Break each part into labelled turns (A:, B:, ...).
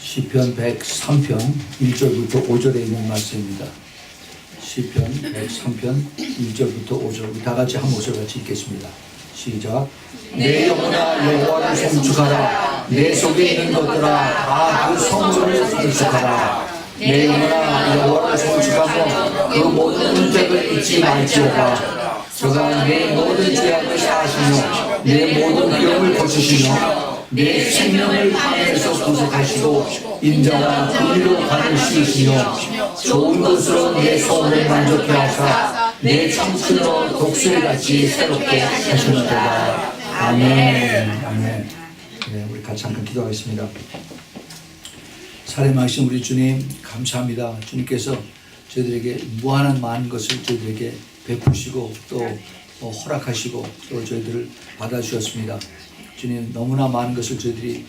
A: 시편 103편 1절부터 5절에 있는 말씀입니다. 시편 103편 1절부터 5절 우리 다 같이 한 목소리 같이 읽겠습니다. 시작. 내 영혼아 여호와를 송축하라. 내 속에 있는 것들아 다 그 성전을 송축하라. 내 영혼아 여호와를 송축하며 그 모든 은택을 잊지 말지어다. 저가 내 모든 죄악을 사하시며 내 모든 병을 고치시며 내 생명을 밤에서 구속하시고 인자와 긍휼로 관을 씌우시며 좋은 것으로 내 소원을 만족해 하사 내 청춘으로 독수리같이 새롭게 하시는도다. 아멘. 아멘. 네, 우리 같이 한번 기도하겠습니다. 살아계신 우리 주님 감사합니다. 주님께서 저희들에게 무한한 많은 것을 저희들에게 베푸시고 또 허락하시고 또 저희들을 받아주셨습니다. 주님 너무나 많은 것을 저희들이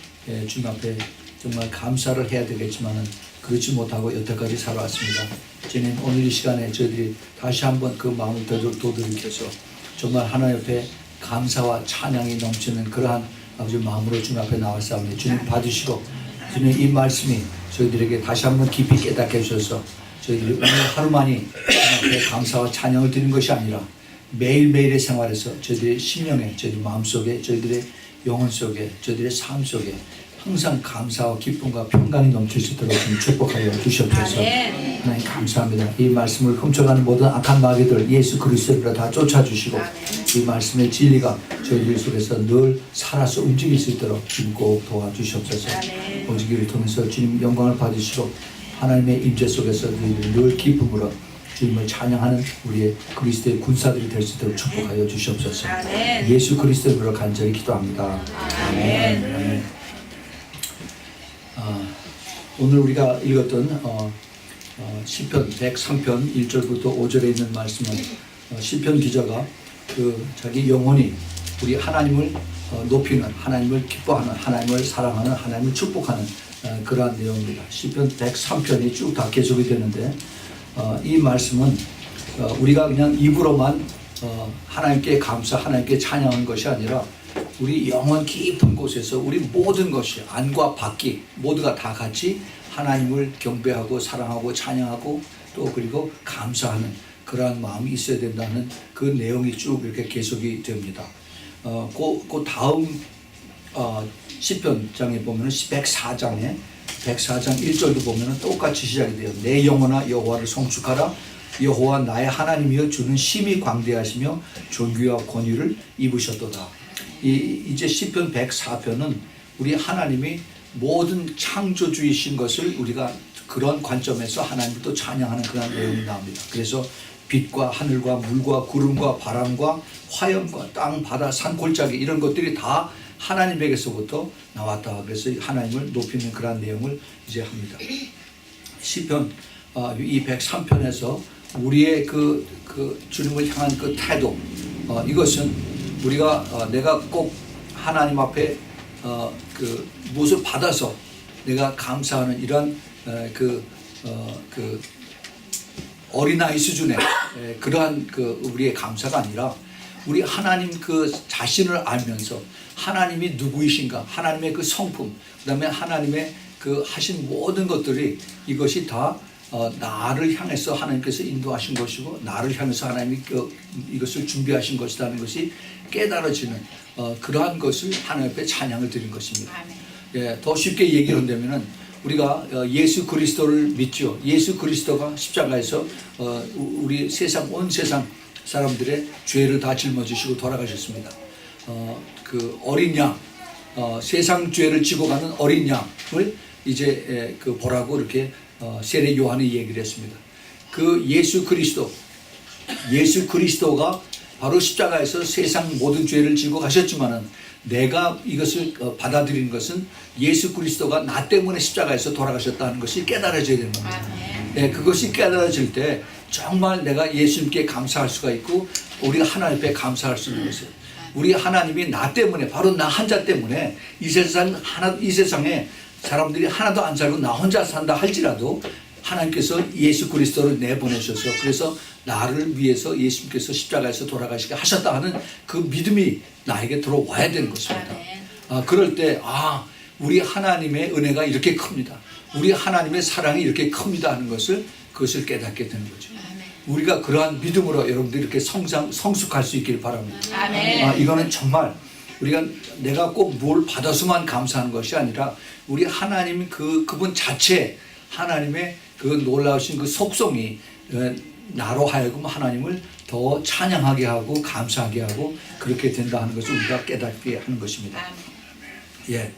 A: 주님 앞에 정말 감사를 해야 되겠지만은 그렇지 못하고 여태까지 살아왔습니다. 주님 오늘 이 시간에 저희들이 다시 한번 그 마음을 되돌이켜서 정말 하나님 앞에 감사와 찬양이 넘치는 그러한 아버지 마음으로 주님 앞에 나왔사오니 주님 받으시고 주님 이 말씀이 저희들에게 다시 한번 깊이 깨닫게 해주셔서 저희들이 오늘 하루만이 주님 앞에 감사와 찬양을 드리는 것이 아니라 매일매일의 생활에서 저희들의 심령에 저희들 마음속에 저희들의 영혼 속에 저희들의 삶 속에 항상 감사와 기쁨과 평강이 넘칠 수 있도록 좀 축복하여 주시옵소서. 하나님 감사합니다. 이 말씀을 훔쳐가는 모든 악한 마귀들 예수 그리스도로 다 쫓아주시고 이 말씀의 진리가 저희들 속에서 늘 살아서 움직일 수 있도록 주님 꼭 도와주시옵소서. 오직 이를 통해서 주님 영광을 받으시고 하나님의 임재 속에서 너희들 늘 기쁨으로 주님을 찬양하는 우리의 그리스도의 군사들이 될 수 있도록 축복하여 주시옵소서. 예수 그리스도로 간절히 기도합니다. 아멘. 아멘. 오늘 우리가 읽었던 시편 103편 1절부터 5절에 있는 말씀은 시편 기자가 그 자기 영혼이 우리 하나님을 높이는 하나님을 기뻐하는 하나님을 사랑하는 하나님을 축복하는 그러한 내용입니다. 시편 103편이 쭉 다 계속이 되는데 이 말씀은 우리가 그냥 입으로만 하나님께 감사, 하나님께 찬양하는 것이 아니라 우리 영혼 깊은 곳에서 우리 모든 것이 안과 밖이 모두가 다 같이 하나님을 경배하고 사랑하고 찬양하고 또 그리고 감사하는 그러한 마음이 있어야 된다는 그 내용이 쭉 이렇게 계속이 됩니다. 그 다음 시편장에 보면은 104장 1절도 보면은 똑같이 시작이 돼요. 내 영혼아 여호와를 송축하라. 여호와 나의 하나님이여 주는 심히 광대하시며 존귀와 권위를 입으셨도다. 이제 시편 104편은 우리 하나님이 모든 창조주이신 것을 우리가 그런 관점에서 하나님을 또 찬양하는 그런 내용이 나옵니다. 그래서 빛과 하늘과 물과 구름과 바람과 화염과 땅, 바다, 산, 골짜기 이런 것들이 다 하나님에게서부터 나왔다. 그래서 하나님을 높이는 그런 내용을 이제 합니다. 시편 이 103편에서 우리의 그 주님을 향한 그 태도 이것은 우리가 내가 꼭 하나님 앞에 그 무엇을 받아서 내가 감사하는 이런 그 어린아이 수준의 그러한 그 우리의 감사가 아니라 우리 하나님 그 자신을 알면서 하나님이 누구이신가, 하나님의 그 성품, 그다음에 하나님의 그 하신 모든 것들이 이것이 다 나를 향해서 하나님께서 인도하신 것이고 나를 향해서 하나님이 이것을 준비하신 것이라는 것이 깨달아지는 그러한 것을 하나님 앞에 찬양을 드린 것입니다. 예, 더 쉽게 얘기를 한다면은 우리가 예수 그리스도를 믿죠. 예수 그리스도가 십자가에서 우리 세상 온 세상 사람들의 죄를 다 짊어지시고 돌아가셨습니다. 그 어린 양, 세상 죄를 지고 가는 어린 양을 이제 그 보라고 이렇게 세례 요한이 얘기를 했습니다. 그 예수 그리스도가 바로 십자가에서 세상 모든 죄를 지고 가셨지만은 내가 이것을 받아들이는 것은 예수 그리스도가 나 때문에 십자가에서 돌아가셨다는 것이 깨달아져야 되는 겁니다. 네, 그것이 깨달아질 때 정말 내가 예수님께 감사할 수가 있고 우리가 하나님 앞에 감사할 수 있는 것이에요. 우리 하나님이 나 때문에 바로 나 한자 때문에 이 세상에 사람들이 하나도 안 살고 나 혼자 산다 할지라도 하나님께서 예수 그리스도를 내보내셔서 그래서 나를 위해서 예수님께서 십자가에서 돌아가시게 하셨다 하는 그 믿음이 나에게 들어와야 되는 것입니다. 그럴 때 우리 하나님의 은혜가 이렇게 큽니다. 우리 하나님의 사랑이 이렇게 큽니다 하는 것을 그것을 깨닫게 되는 거죠. 우리가 그러한 믿음으로 여러분들이 이렇게 성숙할 수 있기를 바랍니다. 이거는 정말 우리가 내가 꼭 뭘 받아서만 감사하는 것이 아니라 우리 하나님 그분 자체 하나님의 그 놀라우신 그 속성이 나로 하여금 하나님을 더 찬양하게 하고 감사하게 하고 그렇게 된다 하는 것을 우리가 깨닫게 하는 것입니다. 예.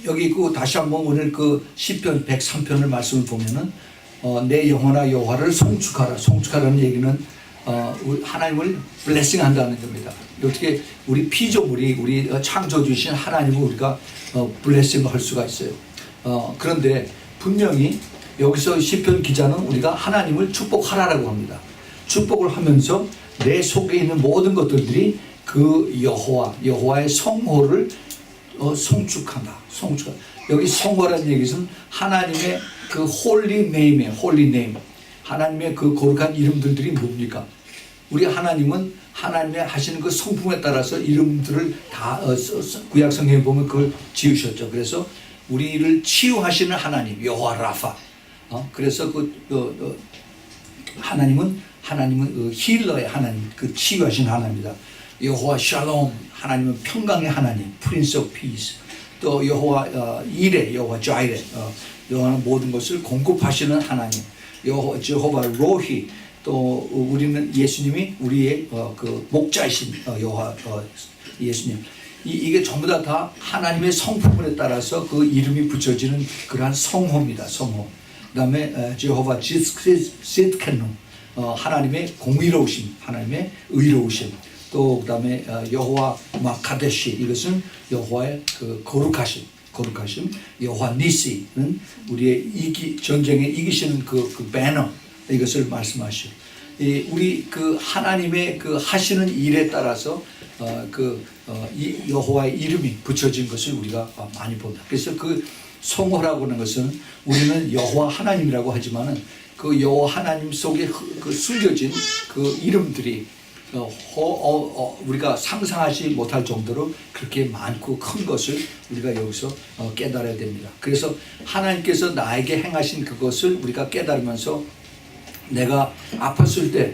A: 여기 그 다시 한번 오늘 그 시편 103편을 말씀을 보면은 내 영혼아 여호와를 송축하라. 송축하라는 얘기는 우리 하나님을 블레싱 한다는 겁니다. 어떻게 우리 피조물이 우리 창조주신 하나님을 우리가 블레싱을 할 수가 있어요. 그런데 분명히 여기서 시편 기자는 우리가 하나님을 축복하라라고 합니다. 축복을 하면서 내 속에 있는 모든 것들이 그 여호와의 성호를 송축한다. 여기 성호라는 얘기는 하나님의 그 홀리 네임이에요. 홀리 네임. 하나님의 그 거룩한 이름들이 뭡니까? 우리 하나님은 하나님의 하시는 그 성품에 따라서 이름들을 다 구약 성경에 보면 그걸 지으셨죠. 그래서 우리를 치유하시는 하나님 여호와 라파. 그래서 하나님은 그 힐러의 하나님, 그 치유하신 하나님입니다. 여호와 샬롬, 하나님은 평강의 하나님, 프린스 오브 피스. 또 여호와 이레, 여호와 자이레, 여호와는 모든 것을 공급하시는 하나님. 여호와 로히, 또 우리는 예수님이 우리의 그 목자이신 여호와 예수님. 이게 전부 다 하나님의 성품에 따라서 그 이름이 붙여지는 그러한 성호입니다. 성호. 그다음에 제호바 시드케누, 하나님의 공의로우심, 하나님의 의로우심. 또 그다음에 여호와 마카데시, 이것은 여호와의 그 거룩하심. 여호와 니시는 우리의 전쟁에 이기시는 그 배너, 이것을 말씀하시오. 우리 그 하나님의 그 하시는 일에 따라서 이 여호와의 이름이 붙여진 것을 우리가 많이 봅니다. 그래서 그 성호라고 하는 것은 우리는 여호와 하나님이라고 하지만은 그 여호와 하나님 속에 그 숨겨진 그 이름들이 우리가 상상하지 못할 정도로 그렇게 많고 큰 것을 우리가 여기서 깨달아야 됩니다. 그래서 하나님께서 나에게 행하신 그것을 우리가 깨달으면서 내가 아팠을 때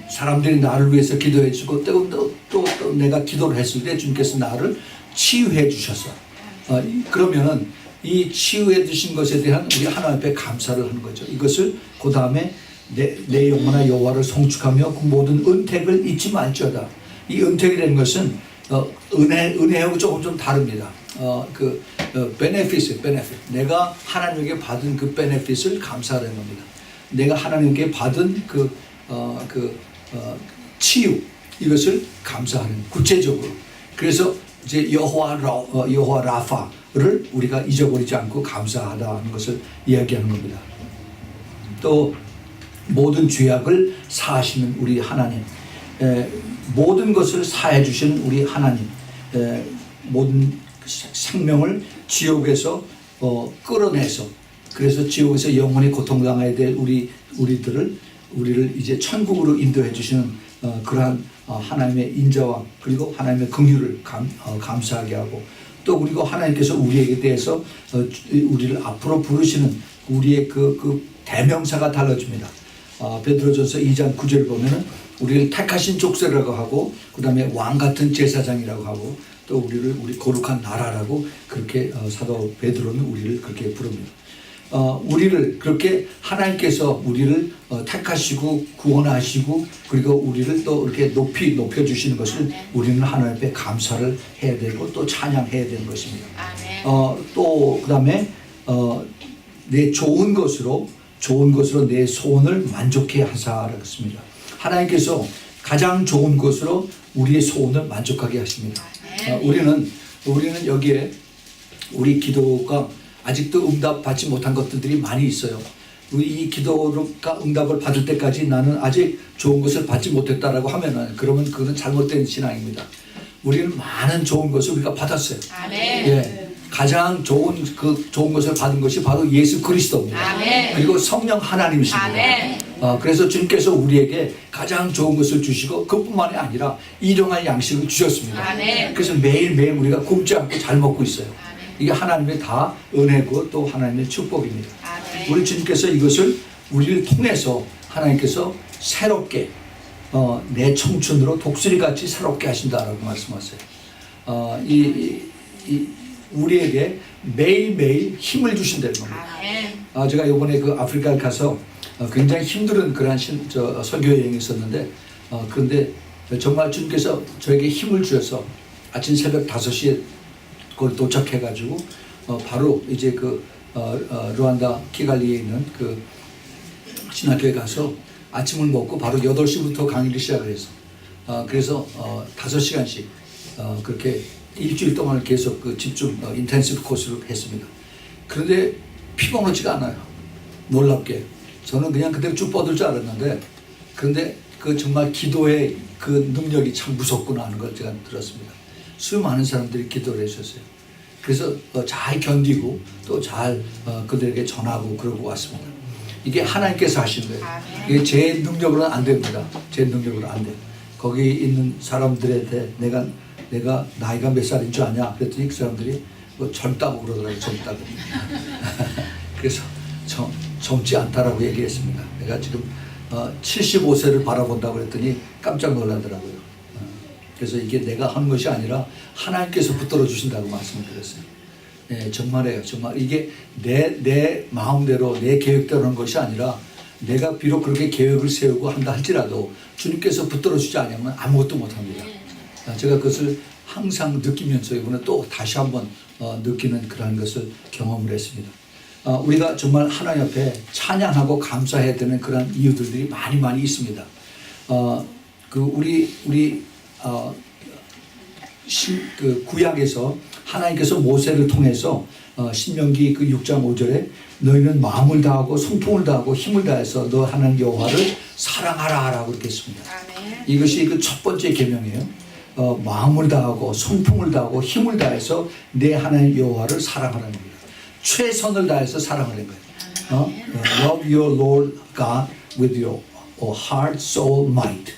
A: 사람들이 나를 위해서 기도해 주고 또 내가 기도를 했을 때 주님께서 나를 치유해 주셔서 그러면은 이 치유해 주신 것에 대한 우리 하나님 앞에 감사를 하는 거죠. 이것을 그 다음에 내 영혼아 여호와를 송축하며 그 모든 은택을 잊지 말지어다. 이 은택이라는 것은 은혜하고 조금 좀 다릅니다. 베네핏. 내가 하나님에게 받은 그 베네핏을 감사하는 겁니다. 내가 하나님께 받은 치유, 이것을 감사하는, 구체적으로. 그래서 이제 여호와 라파를 우리가 잊어버리지 않고 감사하다는 것을 이야기하는 겁니다. 또 모든 죄악을 사하시는 우리 하나님, 모든 것을 사해 주시는 우리 하나님, 모든 생명을 지옥에서 끌어내서, 그래서 지옥에서 영원히 고통당해야 될 우리를 이제 천국으로 인도해 주시는 그러한 하나님의 인자와 그리고 하나님의 긍휼을 감사하게 하고, 또 그리고 하나님께서 우리에게 대해서 우리를 앞으로 부르시는 우리의 그 대명사가 달라집니다. 베드로전서 2장 9절을 보면은 우리를 택하신 족쇄라고 하고, 그 다음에 왕 같은 제사장이라고 하고, 또 우리 거룩한 나라라고 그렇게 사도 베드로는 우리를 그렇게 부릅니다. 우리를 그렇게 하나님께서 우리를 택하시고 구원하시고 그리고 우리를 또 이렇게 높여주시는 것을 우리는 하나님 앞에 감사를 해야 되고 또 찬양해야 되는 것입니다. 또 그 다음에 내 좋은 것으로 내 소원을 만족해 하사라고 했습니다. 하나님께서 가장 좋은 것으로 우리의 소원을 만족하게 하십니다. 우리는 여기에 우리 기도가 아직도 응답받지 못한 것들이 많이 있어요. 이 기도가 응답을 받을 때까지 나는 아직 좋은 것을 받지 못했다라고 하면은 그러면 그건 잘못된 신앙입니다. 우리는 많은 좋은 것을 우리가 받았어요. 예. 가장 좋은 것을 받은 것이 바로 예수 그리스도입니다. 그리고 성령 하나님이십니다. 그래서 주님께서 우리에게 가장 좋은 것을 주시고 그뿐만이 아니라 일용할 양식을 주셨습니다. 그래서 매일매일 우리가 굶지 않고 잘 먹고 있어요. 이게 하나님의 다 은혜고 또 하나님의 축복입니다. 우리 주님께서 이것을 우리를 통해서 하나님께서 새롭게 내 청춘으로 독수리같이 새롭게 하신다라고 말씀하세요. 우리에게 매일매일 힘을 주신다는 겁니다. 제가 이번에 그 아프리카에 가서 굉장히 힘든 그러한 설교 여행이 있었는데 그런데 정말 주님께서 저에게 힘을 주셔서 아침 새벽 5시에 거기 도착해가지고 바로 이제 그 루안다 키갈리에 있는 그 신학교에 가서 아침을 먹고 바로 8시부터 강의를 시작을 해서 그래서 5시간씩 그렇게 일주일 동안 계속 그 집중 인텐시브 코스를 했습니다. 그런데 피곤하지가 않아요. 놀랍게. 저는 그냥 그대로 쭉 뻗을 줄 알았는데 그런데 그 정말 기도의 그 능력이 참 무섭구나 하는 걸 제가 들었습니다. 수많은 사람들이 기도를 해주셨어요. 그래서 잘 견디고 또 잘 그들에게 전하고 그러고 왔습니다. 이게 하나님께서 하신 거예요. 이게 제 능력으로는 안 됩니다. 제 능력으로 안 돼요. 거기 있는 사람들한테 내가 나이가 몇 살인 줄 아냐? 그랬더니 그 사람들이 젊다고 그러더라고요. 젊다고. 그래서 젊지 않다라고 얘기했습니다. 내가 지금 75세를 바라본다고 그랬더니 깜짝 놀라더라고요. 그래서 이게 내가 하는 것이 아니라 하나님께서 붙들어 주신다고 말씀을 드렸어요. 네, 정말이에요. 정말 이게 내 마음대로 내 계획대로 하는 것이 아니라 내가 비록 그렇게 계획을 세우고 한다 할지라도 주님께서 붙들어 주지 않으면 아무것도 못합니다. 제가 그것을 항상 느끼면서 이번에 또 다시 한번 느끼는 그러한 것을 경험을 했습니다. 우리가 정말 하나님 앞에 찬양하고 감사해야 되는 그런 이유들이 많이 있습니다. 그 구약에서 하나님께서 모세를 통해서 신명기 그 6장 5절에 너희는 마음을 다하고 성품을 다하고 힘을 다해서 너 하나님 여호와를 사랑하라라고 그렇게 했습니다. 이것이 그 첫 번째 계명이에요. 마음을 다하고 성품을 다하고 힘을 다해서 내 하나님 여호와를 사랑하라는 거예요. 최선을 다해서 사랑하는 거예요. Love your Lord God with your heart, soul, might.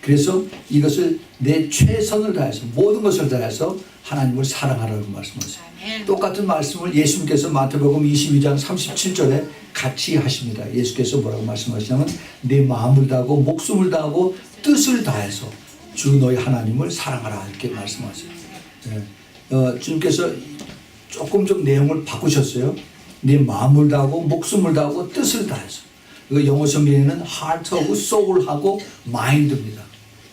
A: 그래서 이것을 내 최선을 다해서 모든 것을 다해서 하나님을 사랑하라고 말씀하세요. 똑같은 말씀을 예수님께서 마태복음 22장 37절에 같이 하십니다. 예수께서 뭐라고 말씀하시냐면 내 마음을 다하고 목숨을 다하고 뜻을 다해서 주 너희 하나님을 사랑하라 이렇게 말씀하세요. 주님께서 조금 좀 내용을 바꾸셨어요. 내 마음을 다하고 목숨을 다하고 뜻을 다해서. 이거 영어 성경에는 heart하고 soul하고 mind입니다.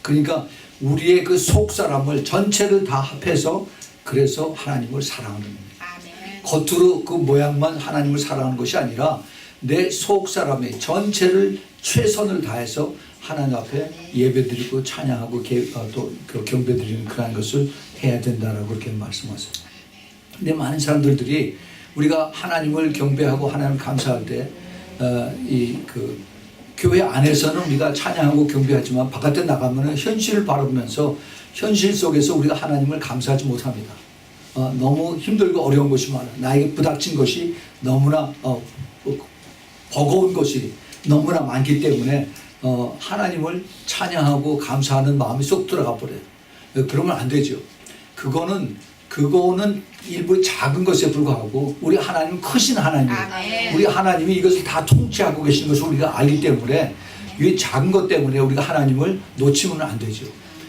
A: 그러니까 우리의 그 속 사람을 전체를 다 합해서 그래서 하나님을 사랑하는 겁니다. 겉으로 그 모양만 하나님을 사랑하는 것이 아니라 내 속 사람의 전체를 최선을 다해서 하나님 앞에 예배드리고 찬양하고 또 경배드리는 그런 것을 해야 된다라고 그렇게 말씀하세요. 근데 많은 사람들이 우리가 하나님을 경배하고 하나님을 감사할 때 교회 안에서는 우리가 찬양하고 경배하지만 바깥에 나가면 현실을 바라보면서 현실 속에서 우리가 하나님을 감사하지 못합니다. 너무 힘들고 어려운 것이 많아. 나에게 부닥친 것이 너무나 버거운 것이 너무나 많기 때문에 하나님을 찬양하고 감사하는 마음이 쏙 들어가 버려요. 그러면 안 되죠. 그거는 일부 작은 것에 불과하고 우리 하나님은 크신 하나님이에요. 우리 하나님이 이것을 다 통치하고 계신 것을 우리가 알기 때문에 이 작은 것 때문에 우리가 하나님을 놓치면 안 되죠.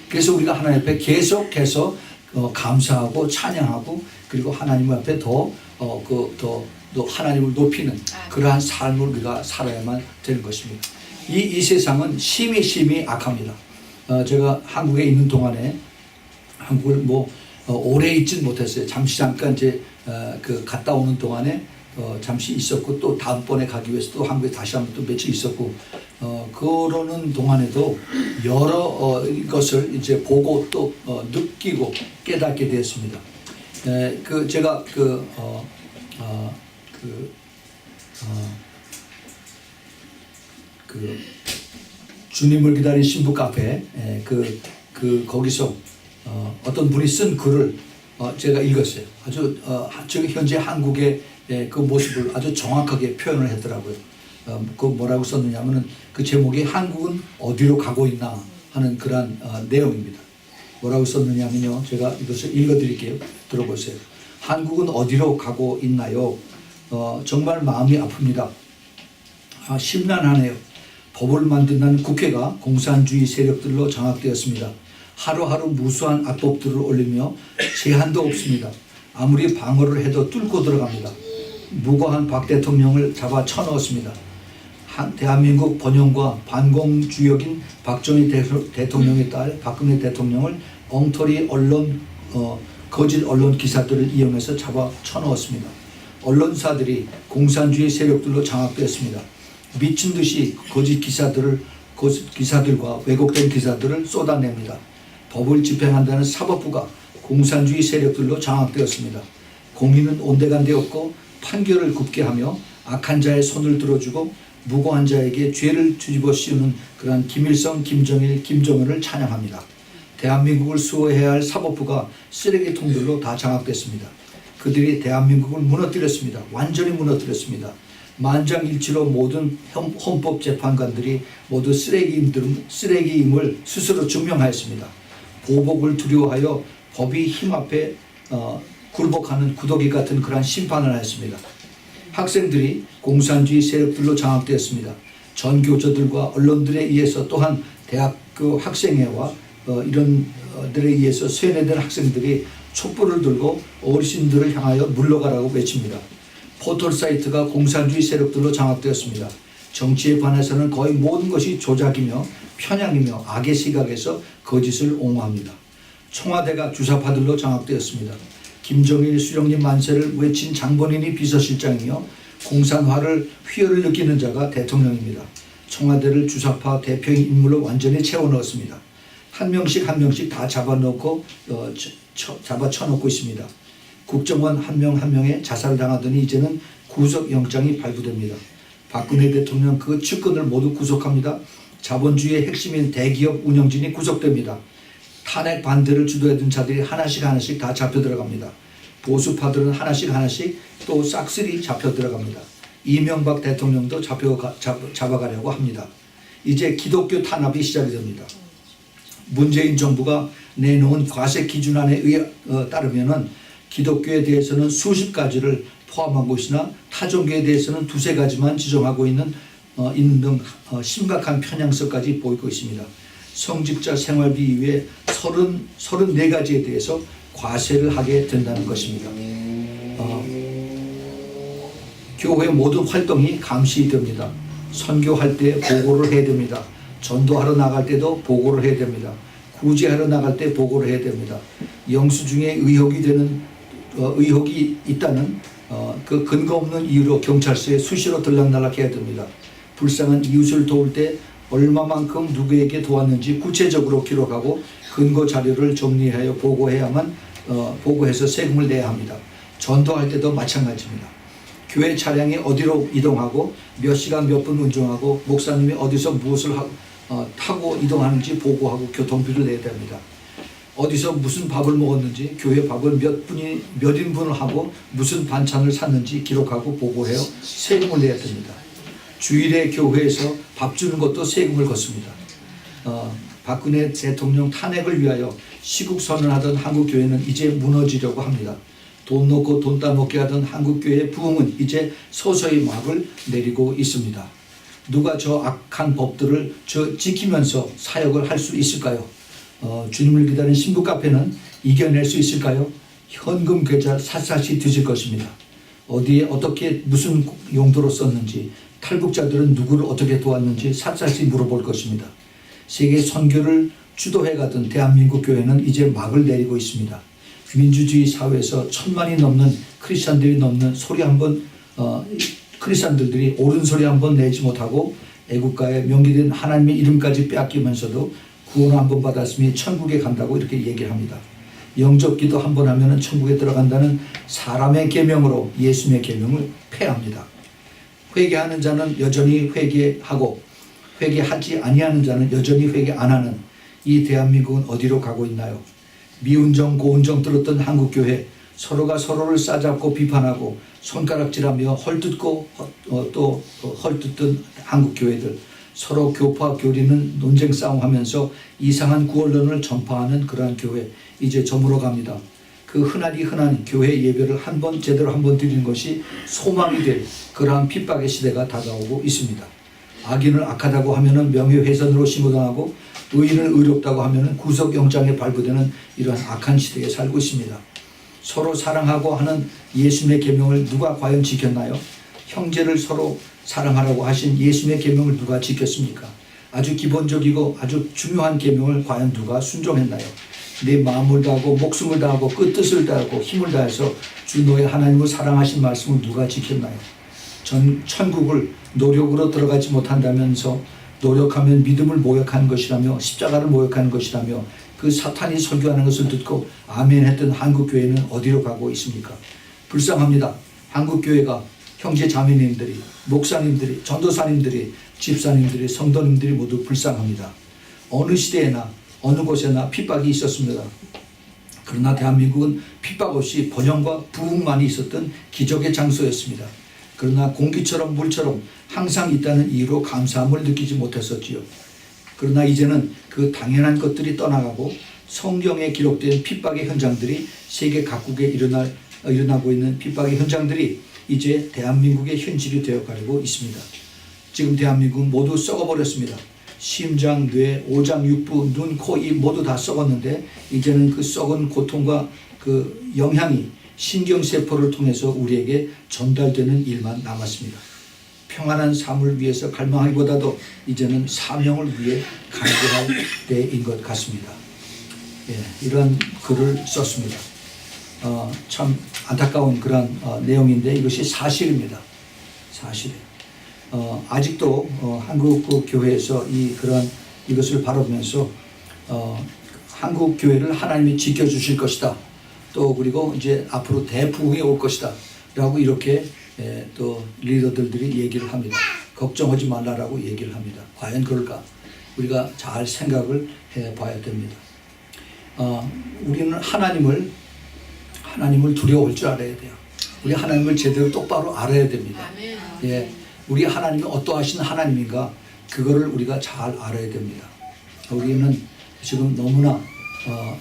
A: 그래서 우리가 하나님 앞에 계속해서 감사하고 찬양하고 그리고 하나님 앞에 더 하나님을 높이는 그러한 삶을 우리가 살아야만 되는 것입니다. 이 세상은 심히 악합니다. 제가 한국에 있는 동안에 한국을 오래 있진 못했어요. 잠깐 이제 갔다 오는 동안에 잠시 있었고 또 다음번에 가기 위해서 또 한국에 다시 한번 또 며칠 있었고 그러는 동안에도 여러 것을 이제 보고 또 느끼고 깨닫게 되었습니다. 제가 주님을 기다린 신부 카페 거기서 어떤 분이 쓴 글을 제가 읽었어요. 아주 지금 현재 한국의 그 모습을 아주 정확하게 표현을 했더라고요. 그 뭐라고 썼느냐면은 그 제목이 한국은 어디로 가고 있나 하는 그런 내용입니다. 뭐라고 썼느냐면요. 제가 이것을 읽어드릴게요. 들어보세요. 한국은 어디로 가고 있나요? 정말 마음이 아픕니다. 심란하네요. 법을 만든다는 국회가 공산주의 세력들로 장악되었습니다. 하루하루 무수한 악법들을 올리며 제한도 없습니다. 아무리 방어를 해도 뚫고 들어갑니다. 무고한 박 대통령을 잡아 쳐넣었습니다. 대한민국 번영과 반공주역인 박정희 대통령의 딸 박근혜 대통령을 엉터리 언론 거짓 언론 기사들을 이용해서 잡아 쳐넣었습니다. 언론사들이 공산주의 세력들로 장악되었습니다. 미친 듯이 거짓 기사들과 왜곡된 기사들을 쏟아냅니다. 법을 집행한다는 사법부가 공산주의 세력들로 장악되었습니다. 공의는 온데간데 없고 판결을 굽게 하며 악한 자의 손을 들어주고 무고한 자에게 죄를 뒤집어 씌우는 그러한 김일성, 김정일, 김정은을 찬양합니다. 대한민국을 수호해야 할 사법부가 쓰레기통들로 다 장악됐습니다. 그들이 대한민국을 무너뜨렸습니다. 완전히 무너뜨렸습니다. 만장일치로 모든 헌법재판관들이 모두 쓰레기임을 스스로 증명하였습니다. 보복을 두려워하여 법이 힘 앞에 굴복하는 구더기 같은 그러한 심판을 하였습니다. 학생들이 공산주의 세력들로 장악되었습니다. 전교조들과 언론들에 의해서 또한 대학교 학생회와 이런 들에 의해서 세뇌된 학생들이 촛불을 들고 어르신들을 향하여 물러가라고 외칩니다. 포털사이트가 공산주의 세력들로 장악되었습니다. 정치에 관해서는 거의 모든 것이 조작이며 편향이며 악의 시각에서 거짓을 옹호합니다. 청와대가 주사파들로 장악되었습니다. 김정일 수령님 만세를 외친 장본인이 비서실장이며 공산화를 휘어를 느끼는 자가 대통령입니다. 청와대를 주사파 대표인 인물로 완전히 채워넣었습니다. 한 명씩 다 잡아놓고 잡아쳐놓고 있습니다. 국정원 한 명 한 명에 자살당하더니 이제는 구속영장이 발부됩니다. 박근혜 대통령 그 측근을 모두 구속합니다. 자본주의의 핵심인 대기업 운영진이 구속됩니다. 탄핵 반대를 주도했던 자들이 하나씩 다 잡혀 들어갑니다. 보수파들은 하나씩 또 싹쓸이 잡혀 들어갑니다. 이명박 대통령도 잡아가려고 합니다. 이제 기독교 탄압이 시작이 됩니다. 문재인 정부가 내놓은 과세 기준안에 따르면은 기독교에 대해서는 수십 가지를 포함한 것이나 타종교에 대해서는 두세 가지만 지정하고 있는 등 심각한 편향성까지 보이고 있습니다. 성직자 생활비 이외에 34가지에 대해서 과세를 하게 된다는 것입니다. 교회 모든 활동이 감시됩니다. 선교할 때 보고를 해야 됩니다. 전도하러 나갈 때도 보고를 해야 됩니다. 구제하러 나갈 때 보고를 해야 됩니다. 영수증에 의혹이 있다는 그 근거 없는 이유로 경찰서에 수시로 들락날락 해야 됩니다. 불쌍한 이웃을 도울 때 얼마만큼 누구에게 도왔는지 구체적으로 기록하고 근거 자료를 정리하여 보고해서 세금을 내야 합니다. 전도할 때도 마찬가지입니다. 교회 차량이 어디로 이동하고 몇 시간 몇 분 운전하고 목사님이 어디서 무엇을 타고 이동하는지 보고하고 교통비를 내야 됩니다. 어디서 무슨 밥을 먹었는지 교회 밥을 몇 인분을 하고 무슨 반찬을 샀는지 기록하고 보고해요. 세금을 내야 됩니다. 주일에 교회에서 밥 주는 것도 세금을 걷습니다. 박근혜 대통령 탄핵을 위하여 시국 선언하던 한국교회는 이제 무너지려고 합니다. 돈 놓고 돈 따먹게 하던 한국교회의 부흥은 이제 서서히 막을 내리고 있습니다. 누가 저 악한 법들을 지키면서 사역을 할 수 있을까요? 주님을 기다리는 신부 카페는 이겨낼 수 있을까요? 현금 계좌 샅샅이 뒤질 것입니다. 어디에 어떻게 무슨 용도로 썼는지 탈북자들은 누구를 어떻게 도왔는지 샅샅이 물어볼 것입니다. 세계 선교를 주도해가던 대한민국 교회는 이제 막을 내리고 있습니다. 민주주의 사회에서 1000만이 넘는 크리스찬들이 넘는 소리 한번 크리스찬들이 옳은 소리 한번 내지 못하고 애국가에 명기된 하나님의 이름까지 빼앗기면서도 구원 한번 받았으니 천국에 간다고 이렇게 얘기를 합니다. 영접기도 한번 하면 천국에 들어간다는 사람의 계명으로 예수님의 계명을 폐합니다. 회개하는 자는 여전히 회개하고 회개하지 아니하는 자는 여전히 회개 안 하는 이 대한민국은 어디로 가고 있나요? 미운정 고운정 들었던 한국교회, 서로가 서로를 싸잡고 비판하고 손가락질하며 헐뜯고 또 헐뜯던 한국교회들, 서로 교파 교리는 논쟁 싸움하면서 이상한 구원론을 전파하는 그러한 교회, 이제 저물어 갑니다. 그 흔한 교회 예배를 제대로 한 번 드리는 것이 소망이 될 그러한 핍박의 시대가 다가오고 있습니다. 악인을 악하다고 하면은 명예훼손으로 심어당하고 의인을 의롭다고 하면은 구속영장에 발부되는 이러한 악한 시대에 살고 있습니다. 서로 사랑하고 하는 예수님의 계명을 누가 과연 지켰나요? 형제를 서로 사랑하라고 하신 예수님의 계명을 누가 지켰습니까? 아주 기본적이고 아주 중요한 계명을 과연 누가 순종했나요? 내 마음을 다하고 목숨을 다하고 끝뜻을 다하고 힘을 다해서 주 너의 하나님을 사랑하신 말씀을 누가 지켰나요? 천국을 노력으로 들어가지 못한다면서 노력하면 믿음을 모욕하는 것이라며 십자가를 모욕하는 것이라며 그 사탄이 설교하는 것을 듣고 아멘 했던 한국교회는 어디로 가고 있습니까? 불쌍합니다. 한국교회가 형제 자매님들이, 목사님들이, 전도사님들이, 집사님들이, 성도님들이 모두 불쌍합니다. 어느 시대에나 어느 곳에나 핍박이 있었습니다. 그러나 대한민국은 핍박 없이 번영과 부흥만이 있었던 기적의 장소였습니다. 그러나 공기처럼 물처럼 항상 있다는 이유로 감사함을 느끼지 못했었지요. 그러나 이제는 그 당연한 것들이 떠나가고 성경에 기록된 핍박의 현장들이 세계 각국에 일어나고 있는 핍박의 현장들이 이제 대한민국의 현실이 되어가고 있습니다. 지금 대한민국은 모두 썩어버렸습니다. 심장, 뇌, 오장, 육부, 눈, 코, 입 모두 다 썩었는데 이제는 그 썩은 고통과 그 영향이 신경세포를 통해서 우리에게 전달되는 일만 남았습니다. 평안한 삶을 위해서 갈망하기보다도 이제는 사명을 위해 간구할 때인 것 같습니다. 이런 글을 썼습니다. 참 안타까운 그런 내용인데 이것이 사실입니다. 사실이에요. 아직도 한국 교회에서 이것을 바라보면서 한국 교회를 하나님이 지켜주실 것이다. 또 그리고 이제 앞으로 대부흥이 올 것이다. 라고 이렇게 또 리더들이 얘기를 합니다. 걱정하지 말라라고 얘기를 합니다. 과연 그럴까? 우리가 잘 생각을 해봐야 됩니다. 우리는 하나님을 두려워할 줄 알아야 돼요. 우리 하나님을 제대로 똑바로 알아야 됩니다. 우리 하나님이 어떠하신 하나님인가 그거를 우리가 잘 알아야 됩니다. 우리는 지금 너무나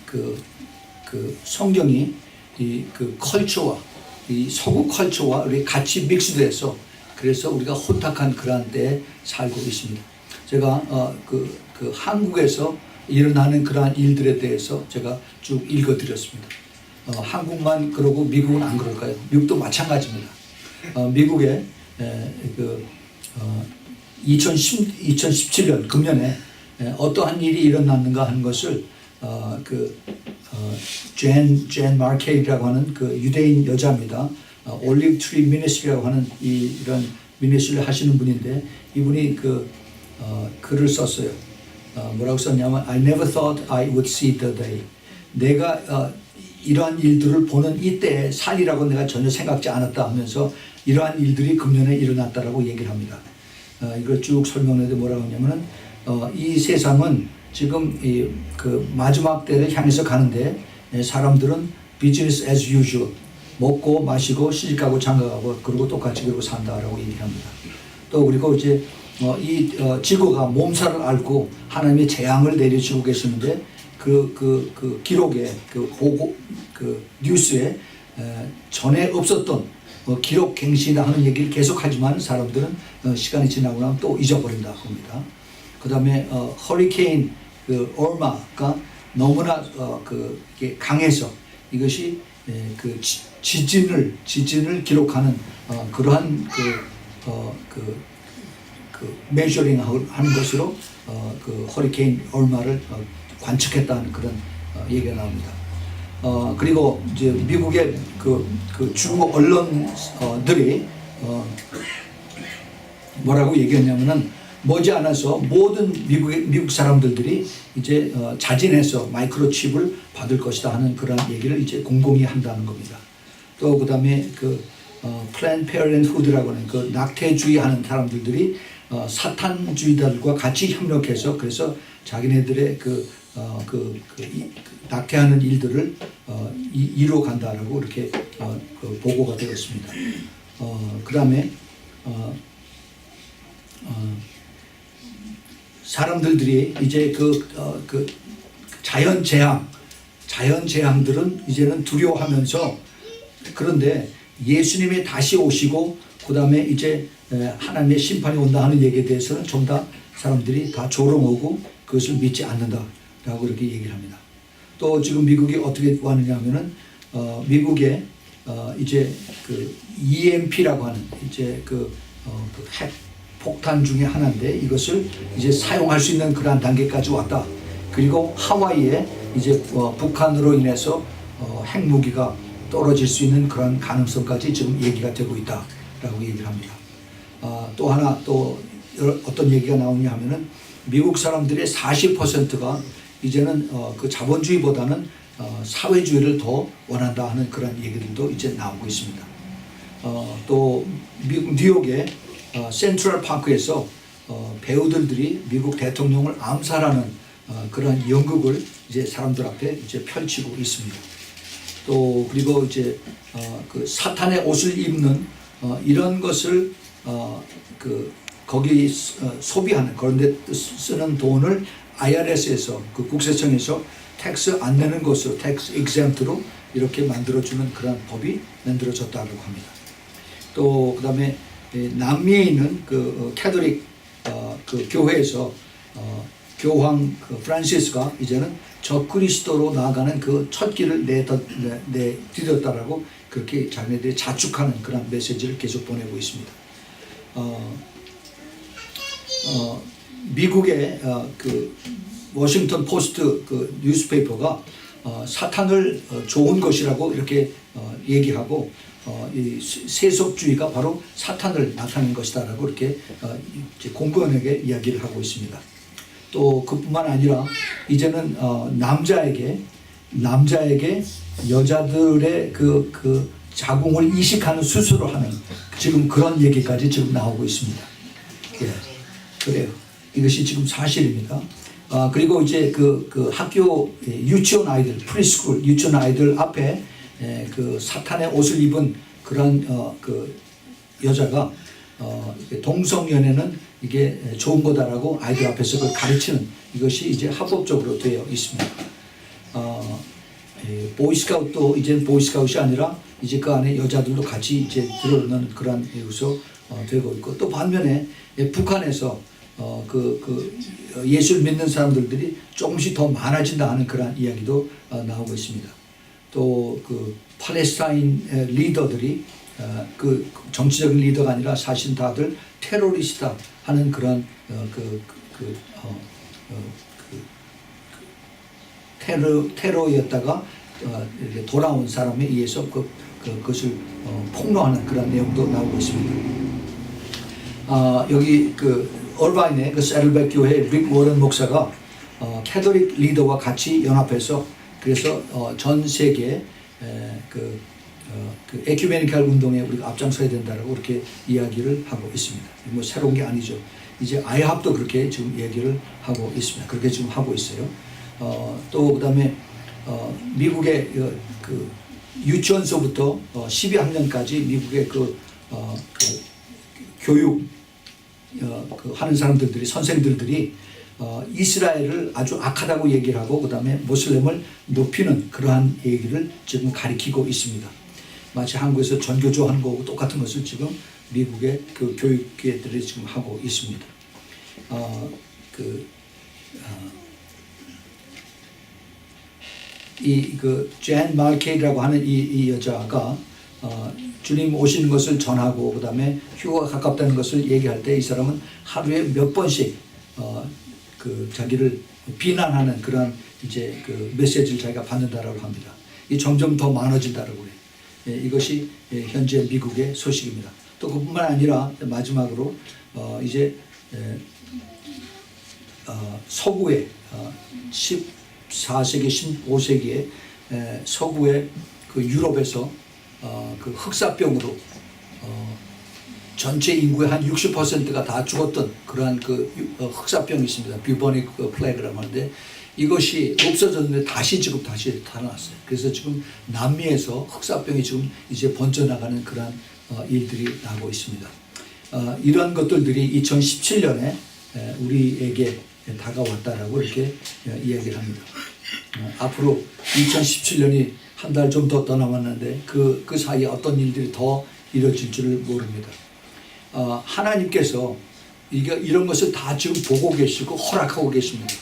A: 그 성경이 그 컬처와 이 서구 컬처와 우리 같이 믹스돼서 그래서 우리가 혼탁한 그러한 때에 살고 있습니다. 제가 그 한국에서 일어나는 그러한 일들에 대해서 제가 쭉 읽어드렸습니다. 한국만 그러고 미국은 안 그럴까요? 미국도 마찬가지입니다. 미국에 2017년 금년에 어떠한 일이 일어났는가 하는 것을 젠 마케이라고 하는 그 유대인 여자입니다. 올리브 트리 미니스트리라고 하는 이런 미니스트리를 하시는 분인데 이분이 글을 썼어요. 뭐라고 썼냐면 I never thought I would see the day. 내가 이러한 일들을 보는 이때에 살이라고 내가 전혀 생각지 않았다 하면서 이러한 일들이 금년에 일어났다라고 얘기를 합니다. 이걸 쭉 설명했는데 뭐라고 하냐면은 이 세상은 지금 그 마지막 때를 향해서 가는데 사람들은 business as usual 먹고 마시고 시집가고 장가가고 그리고 똑같이 그러고 산다라고 얘기합니다. 또 그리고 이제 이 지구가 몸살을 앓고 하나님의 재앙을 내려주고 계시는데 그 기록에 그 보고 그 뉴스에 전에 없었던 기록 갱신이라 하는 얘기를 계속하지만 사람들은 시간이 지나고 나면 또 잊어버린다 합니다. 그 다음에 허리케인 그 얼마가 너무나 이게 강해서 이것이 그 지진을 기록하는 그러한 메저링 하는 것으로 그 허리케인 얼마를 관측했다는 그런 얘기가 나옵니다. 그리고 이제 미국의 그 주 언론들이 뭐라고 얘기했냐면은 머지않아서 모든 미국 사람들이 이제 자진해서 마이크로칩을 받을 것이다 하는 그런 얘기를 이제 공공히 한다는 겁니다. 또 그다음에 플랜 페어랜트후드라고 하는 그 낙태주의 하는 사람들이 사탄주의자들과 같이 협력해서 그래서 자기네들의 낙태하는 일들을 이루어 간다라고 이렇게 보고가 되었습니다. 그다음에 자연재앙 자연 재앙들은 이제는 두려워하면서, 그런데 예수님이 다시 오시고 그 다음에 이제 하나님의 심판이 온다 하는 얘기에 대해서는 좀 다 사람들이 다 조롱하고 그것을 믿지 않는다라고 이렇게 얘기를 합니다. 또 지금 미국이 어떻게 왔느냐 하면은 미국에 이제 그 EMP라고 하는 이제 그 핵 폭탄 중에 하나인데 이것을 이제 사용할 수 있는 그러한 단계까지 왔다. 그리고 하와이에 이제 북한으로 인해서 핵무기가 떨어질 수 있는 그런 가능성까지 지금 얘기가 되고 있다라고 얘기를 합니다. 또 하나 또 어떤 얘기가 나오냐 하면은 미국 사람들의 40%가 이제는 그 자본주의보다는 사회주의를 더 원한다 하는 그런 얘기들도 이제 나오고 있습니다. 또 미국 뉴욕의 센트럴 파크에서 배우들이 미국 대통령을 암살하는 그런 연극을 이제 사람들 앞에 이제 펼치고 있습니다. 또 그리고 이제 그 사탄의 옷을 입는 이런 것을 그 거기 소비하는, 그런데 쓰는 돈을 IRS에서 그 국세청에서 텍스 안 내는 것으로 텍스 exempt로 이렇게 만들어주는 그런 법이 만들어졌다고 합니다. 또 그다음에 남미에 있는 그 캐톨릭 그 교회에서 교황 그 프란시스가 이제는 적그리스도로 나아가는 그 첫 길을 내디뎠다라고 그렇게 자기네들이 자축하는 그런 메시지를 계속 보내고 있습니다. 미국의 그 워싱턴 포스트 그 뉴스페이퍼가 사탄을 좋은 것이라고 이렇게 얘기하고 이 세속주의가 바로 사탄을 나타낸 것이다라고 이렇게 공공연하게 이야기를 하고 있습니다. 또 그뿐만 아니라 이제는 남자에게 여자들의 그 자궁을 이식하는 수술을 하는 지금 그런 얘기까지 지금 나오고 있습니다. 예, 그래요. 이것이 지금 사실입니다. 그리고 이제 그 학교 유치원 아이들, 프리스쿨 유치원 아이들 앞에 그 사탄의 옷을 입은 그런 그 여자가 동성연애는 이게 좋은 거다라고 아이들 앞에서 그걸 가르치는, 이것이 이제 합법적으로 되어 있습니다. 보이스카우트도 이제 보이스카우트이 아니라 이제 그 안에 여자들도 같이 이제 들어오는 그런 요소 되고 있고, 또 반면에 북한에서 예수를 믿는 사람들이 조금씩 더 많아진다 하는 그런 이야기도 나오고 있습니다. 또 그 팔레스타인 리더들이 그 정치적인 리더가 아니라 사실 다들 테러리스트다 하는 그런 테러였다가 돌아온 사람에 의해서 그것을 폭로하는 그런 내용도 나오고 있습니다. 여기 그 얼바인의 그 세를백 교회 릭 워런 목사가 캐톨릭 리더와 같이 연합해서 그래서 전 세계 그 에큐메니칼 운동에 우리가 앞장서야 된다라고 그렇게 이야기를 하고 있습니다. 뭐 새로운 게 아니죠. 이제 아이합도 그렇게 지금 얘기를 하고 있습니다. 그렇게 지금 하고 있어요. 또 그다음에 미국의 그 유치원서부터 12학년까지 미국의 그 교육 그 하는 사람들이 선생들이 이스라엘을 아주 악하다고 얘기를 하고 그다음에 모슬렘을 높이는 그러한 얘기를 지금 가리키고 있습니다. 마치 한국에서 전교조 하는 거하고 똑같은 것을 지금 미국의 그 교육계들이 지금 하고 있습니다. 젠 마케이라고 하는 이 여자가 주님 오시는 것을 전하고 그다음에 휴가가 가깝다는 것을 얘기할 때 이 사람은 하루에 몇 번씩 그 자기를 비난하는 그런 이제 그 메시지를 자기가 받는다라고 합니다. 이 점점 더 많아진다라고 그래요. 이것이 현재 미국의 소식입니다. 또 그뿐만 아니라 마지막으로 이제 서구의 14세기, 15세기에 서구의 그 유럽에서 그 흑사병으로 전체 인구의 한 60%가 다 죽었던 그러한 그 흑사병이 있습니다. 뷰버닉 플래그라고 하는데 이것이 없어졌는데 다시 타나왔어요. 그래서 지금 남미에서 흑사병이 지금 이제 번져나가는 그러한 일들이 나고 있습니다. 이러한 것들이 2017년에 우리에게 다가왔다라고 이렇게 이야기를 합니다. 앞으로 2017년이 한 달 좀 더 남았는데 그 사이에 어떤 일들이 더 이루어질 줄을 모릅니다. 하나님께서 이런 것을 다 지금 보고 계시고 허락하고 계십니다.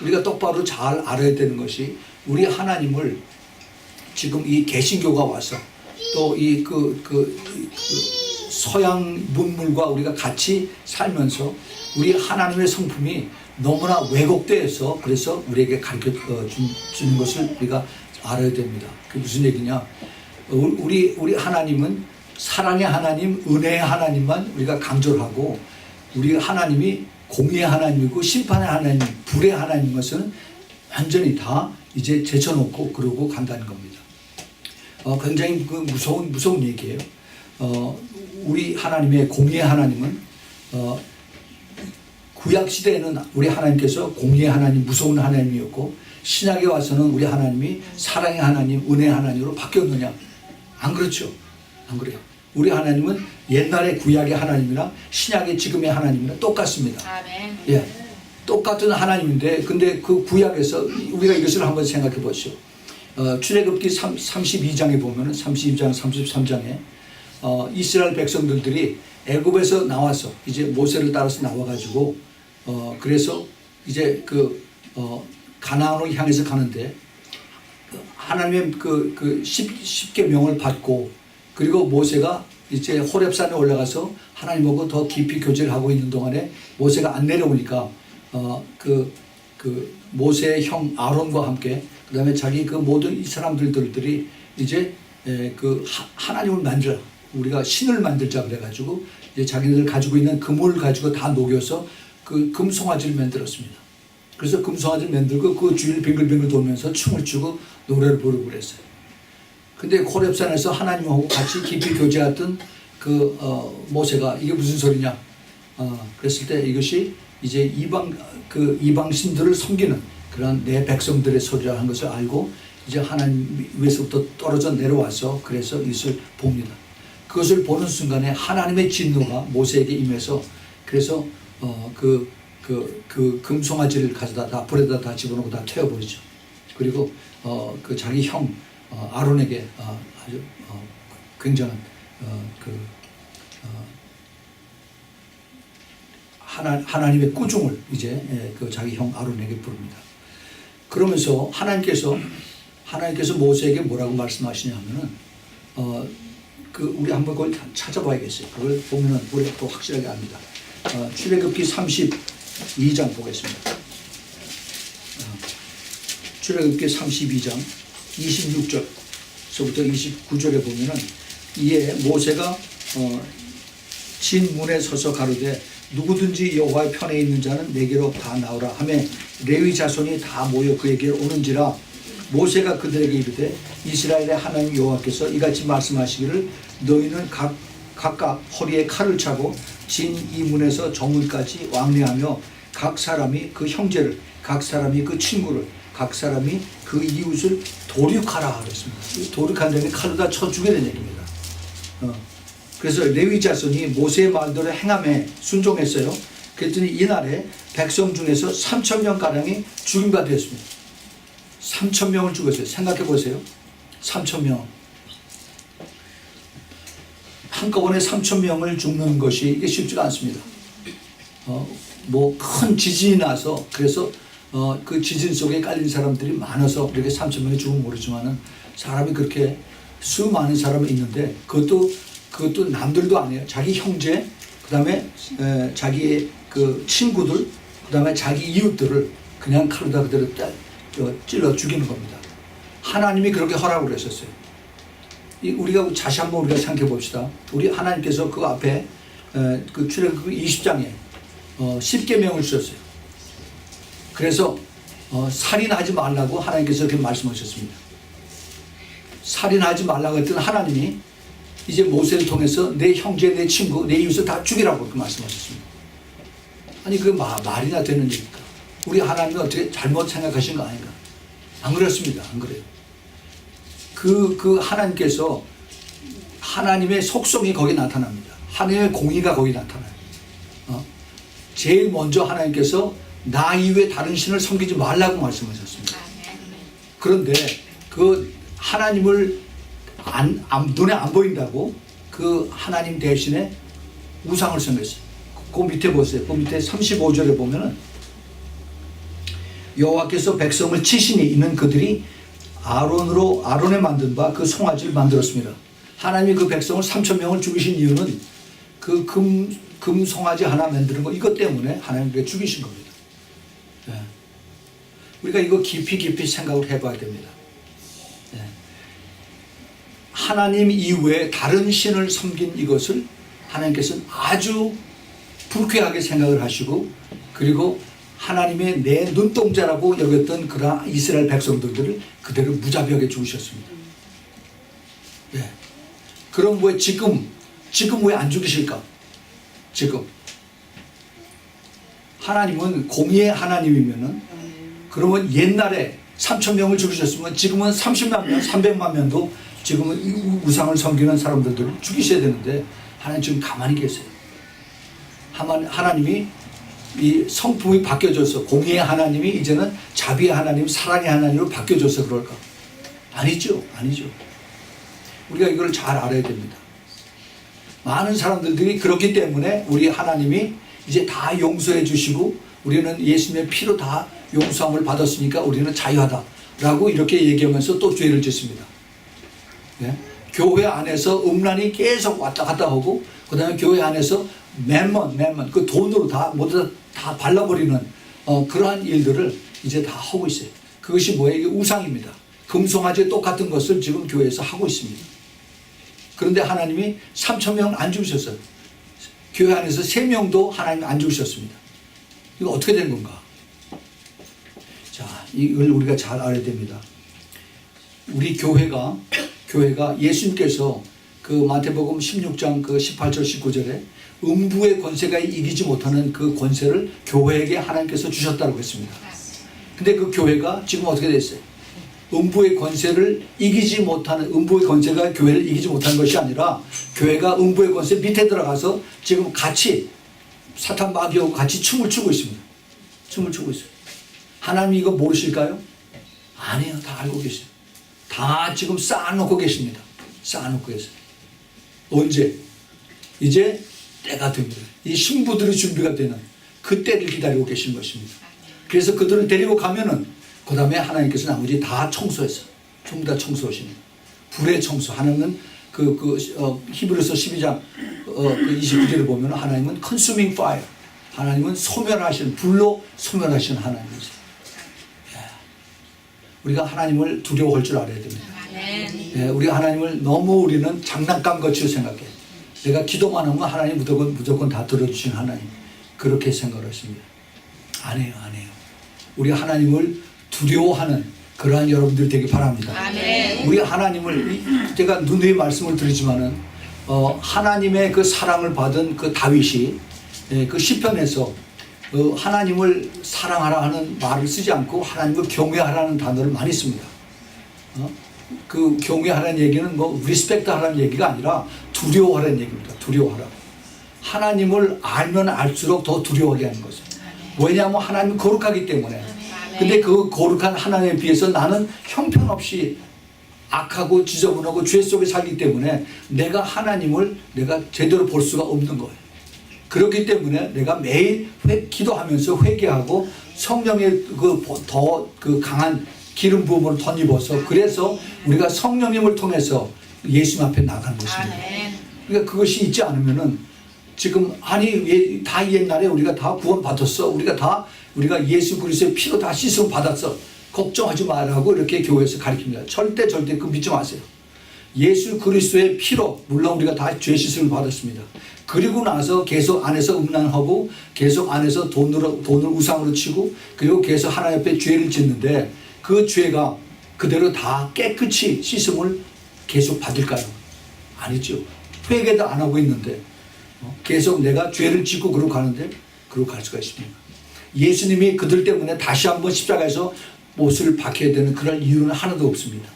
A: 우리가 똑바로 잘 알아야 되는 것이 우리 하나님을 지금 이 개신교가 와서 또 이 서양 문물과 우리가 같이 살면서 우리 하나님의 성품이 너무나 왜곡되어서 그래서 우리에게 가르쳐 주는 것을 우리가 알아야 됩니다. 그게 무슨 얘기냐? 우리 하나님은 사랑의 하나님, 은혜의 하나님만 우리가 강조를 하고 우리 하나님이 공의의 하나님이고 심판의 하나님, 불의 하나님 것은 완전히 다 이제 제쳐놓고 그러고 간다는 겁니다. 굉장히 무서운 얘기예요. 우리 하나님의 공의의 하나님은 구약 시대에는 우리 하나님께서 공의의 하나님, 무서운 하나님이었고 신약에 와서는 우리 하나님이 사랑의 하나님, 은혜의 하나님으로 바뀌었느냐? 안 그렇죠. 안 그래요. 우리 하나님은 옛날의 구약의 하나님이나 신약의 지금의 하나님이나 똑같습니다.
B: 아멘.
A: 예, 똑같은 하나님인데 근데 그 구약에서 우리가 이것을 한번 생각해 보시오. 출애굽기 32장에 보면은 32장, 33장에 이스라엘 백성들이 애굽에서 나와서 이제 모세를 따라서 나와가지고 그래서 이제 가나안을 향해서 가는데 하나님의 그 10계명을 받고 그리고 모세가 이제 호렙산에 올라가서 하나님하고 더 깊이 교제를 하고 있는 동안에 모세가 안 내려오니까 그 모세의 형 아론과 함께 그다음에 자기 그 모든 이 사람들이 이제 하나님을 만들어 우리가 신을 만들자 그래가지고 이제 자기들 가지고 있는 금을 가지고 다 녹여서 그 금송아지를 만들었습니다. 그래서 금송아지를 만들고 그 주위를 빙글빙글 돌면서 춤을 추고 노래를 부르고 그랬어요. 근데 호렙산에서 하나님하고 같이 깊이 교제했던 모세가 이게 무슨 소리냐? 그랬을 때 이것이 이제 이방신들을 섬기는 그런 내 백성들의 소리라는 것을 알고 이제 하나님 위에서부터 떨어져 내려와서 그래서 이것을 봅니다. 그것을 보는 순간에 하나님의 진노가 모세에게 임해서 그래서 그 금송아지를 가져다 다 불에다 다 집어넣고 다 태워버리죠. 그리고 그 자기 형 아론에게 아주 굉장한 하나님의 꾸중을 이제 그 자기 형 아론에게 부릅니다. 그러면서 하나님께서 모세에게 뭐라고 말씀하시냐면은 우리 한번 그걸 찾아봐야겠어요. 그걸 보면은 우리가 또 확실하게 압니다. 출애굽기 32장 보겠습니다. 출애굽기 32장 26절서부터 29절에 보면은 이에 모세가 진문에 서서 가로되 누구든지 여호와의 편에 있는 자는 내게로 다 나오라 하며 레위 자손이 다 모여 그에게로 오는지라 모세가 그들에게 이르되 이스라엘의 하나님 여호와께서 이같이 말씀하시기를 너희는 각각 허리에 칼을 차고 진 이 문에서 정문까지 왕래하며 각 사람이 그 형제를 각 사람이 그 친구를 각 사람이 그 이웃을 도륙하라 그랬습니다. 도륙한 다음에 칼로 다 쳐 죽이는 얘기입니다. 그래서 레위 자손이 모세의 말대로 행함에 순종했어요. 그랬더니 이날에 백성 중에서 3,000명가량이 죽임받 되었습니다. 3,000명을 죽였어요. 생각해 보세요. 3,000명. 한꺼번에 3,000명을 죽는 것이 이게 쉽지가 않습니다. 뭐 큰 지진이 나서 그래서 그 지진 속에 깔린 사람들이 많아서 이렇게 3,000명이 죽으면 모르지만은 사람이 그렇게 수많은 사람이 있는데 그것도 남들도 아니에요. 자기 형제, 그 다음에 자기의 그 친구들, 그 다음에 자기 이웃들을 그냥 칼로다 그대로 찔러 죽이는 겁니다. 하나님이 그렇게 허락을 했었어요. 우리가 다시 한번 우리가 생각해 봅시다. 우리 하나님께서 그 앞에 그 출애굽기 20장에 10계명을 주셨어요. 그래서 살인하지 말라고 하나님께서 그렇게 말씀하셨습니다. 살인하지 말라고 했던 하나님이 이제 모세를 통해서 내 형제, 내 친구, 내 이웃을 다 죽이라고 그렇게 말씀하셨습니다. 아니 그 말이나 되는 일입니까? 우리 하나님은 어떻게 잘못 생각하신 거 아닌가? 안 그렇습니다. 안 그래요. 그 하나님께서 하나님의 속성이 거기 나타납니다. 하나님의 공의가 거기 나타나요. 제일 먼저 하나님께서 나 이외에 다른 신을 섬기지 말라고 말씀하셨습니다. 그런데 그 하나님을 눈에 안 보인다고 그 하나님 대신에 우상을 섬겼어요. 그 밑에 보세요. 그 밑에 35절에 보면은 여호와께서 백성을 치시니 이는 그들이 아론에 만든 바 그 송아지를 만들었습니다. 하나님이 그 백성을 3,000명을 죽이신 이유는 그 금 송아지 하나 만드는 거 이것 때문에 하나님께 죽이신 겁니다. 네. 우리가 이거 깊이 생각을 해봐야 됩니다. 네. 하나님 이외에 다른 신을 섬긴 이것을 하나님께서는 아주 불쾌하게 생각을 하시고, 그리고 하나님의 내 눈동자라고 여겼던 그러한 이스라엘 백성들을 그대로 무자비하게 죽으셨습니다. 네. 그럼 왜 지금 왜 안 죽이실까? 지금 하나님은 공의의 하나님이면은, 그러면 옛날에 3,000명을 죽이셨으면 지금은 30만 명, 300만 명도 지금은 우상을 섬기는 사람들을 죽이셔야 되는데 하나님 지금 가만히 계세요. 하나님이 이 성품이 바뀌어져서 공의의 하나님이 이제는 자비의 하나님, 사랑의 하나님으로 바뀌어져서 그럴까? 아니죠. 우리가 이걸 잘 알아야 됩니다. 많은 사람들이 그렇기 때문에 우리 하나님이 이제 다 용서해 주시고 우리는 예수님의 피로 다 용서함을 받았으니까 우리는 자유하다라고 이렇게 얘기하면서 또 죄를 짓습니다. 네? 교회 안에서 음란이 계속 왔다 갔다 하고, 그 다음에 교회 안에서 맨먼 그 돈으로 모두 다 발라버리는 그러한 일들을 이제 다 하고 있어요. 그것이 뭐예요? 이게 우상입니다. 금송아지 똑같은 것을 지금 교회에서 하고 있습니다. 그런데 하나님이 3,000명을 안 죽으셨어요. 교회 안에서 3명도 하나님 안 죽으셨습니다. 이거 어떻게 된 건가? 자, 이걸 우리가 잘 알아야 됩니다. 우리 교회가 예수님께서 그 마태복음 16장 그 18절 19절에 음부의 권세가 이기지 못하는 그 권세를 교회에게 하나님께서 주셨다고 했습니다. 근데 그 교회가 지금 어떻게 됐어요? 음부의 권세를 이기지 못하는, 음부의 권세가 교회를 이기지 못하는 것이 아니라 교회가 음부의 권세 밑에 들어가서 지금 같이 사탄 마귀하고 같이 춤을 추고 있습니다. 춤을 추고 있어요. 하나님 이거 모르실까요? 아니에요. 다 알고 계세요. 다 지금 쌓아놓고 계십니다. 쌓아놓고 계세요. 언제? 이제 때가 됩니다. 이 신부들의 준비가 되는 그 때를 기다리고 계신 것입니다. 그래서 그들을 데리고 가면은 그 다음에 하나님께서 나머지 다 청소했어요. 전부 다 청소하십니다. 불의 청소. 하나님은 히브리서 12장 29절에 보면 하나님은 consuming fire. 하나님은 소멸하시는, 불로 소멸하시는 하나님이세요. 우리가 하나님을 두려워할 줄 알아야 됩니다. 우리가 하나님을 너무 우리는 장난감 같이 생각해. 내가 기도만 하면 하나님 무조건 다 들어주시는 하나님. 그렇게 생각을 하십니다. 아니에요. 우리 하나님을 두려워하는 그러한 여러분들이 되길 바랍니다. 아멘. 우리 하나님을, 제가 누누이 말씀을 드리지만은 하나님의 그 사랑을 받은 그 다윗이 그 시편에서 하나님을 사랑하라 하는 말을 쓰지 않고 하나님을 경외하라는 단어를 많이 씁니다. 그 경외하라는 얘기는 뭐 리스펙트 하라는 얘기가 아니라 두려워하라는 얘기입니다. 두려워하라. 하나님을 알면 알수록 더 두려워하게 하는 거죠. 왜냐하면 하나님은 거룩하기 때문에. 근데 그 거룩한 하나님에 비해서 나는 형편없이 악하고 지저분하고 죄 속에 살기 때문에 내가 하나님을 내가 제대로 볼 수가 없는 거예요. 그렇기 때문에 내가 매일 기도하면서 회개하고 성령의 더 강한 기름 부음을 덧입어서, 그래서 우리가 성령님을 통해서 예수님 앞에 나가는 것입니다. 그러니까 그것이 있지 않으면은 지금 다 옛날에 우리가 다 구원 받았어. 우리가 예수 그리스도의 피로 다 씻음 받았어. 걱정하지 말라고 이렇게 교회에서 가르칩니다. 절대 그거 믿지 마세요. 예수 그리스도의 피로 물론 우리가 다 죄 씻음을 받았습니다. 그리고 나서 계속 안에서 음란하고 계속 안에서 돈을 우상으로 치고 그리고 계속 하나님 앞에 죄를 짓는데 그 죄가 그대로 다 깨끗이 씻음을 계속 받을까요? 아니죠. 회개도 안 하고 있는데 계속 내가 죄를 짓고 그러고 가는데 그러고 갈 수가 있습니다. 예수님이 그들 때문에 다시 한번 십자가에서 못을 박혀야 되는 그럴 이유는 하나도 없습니다.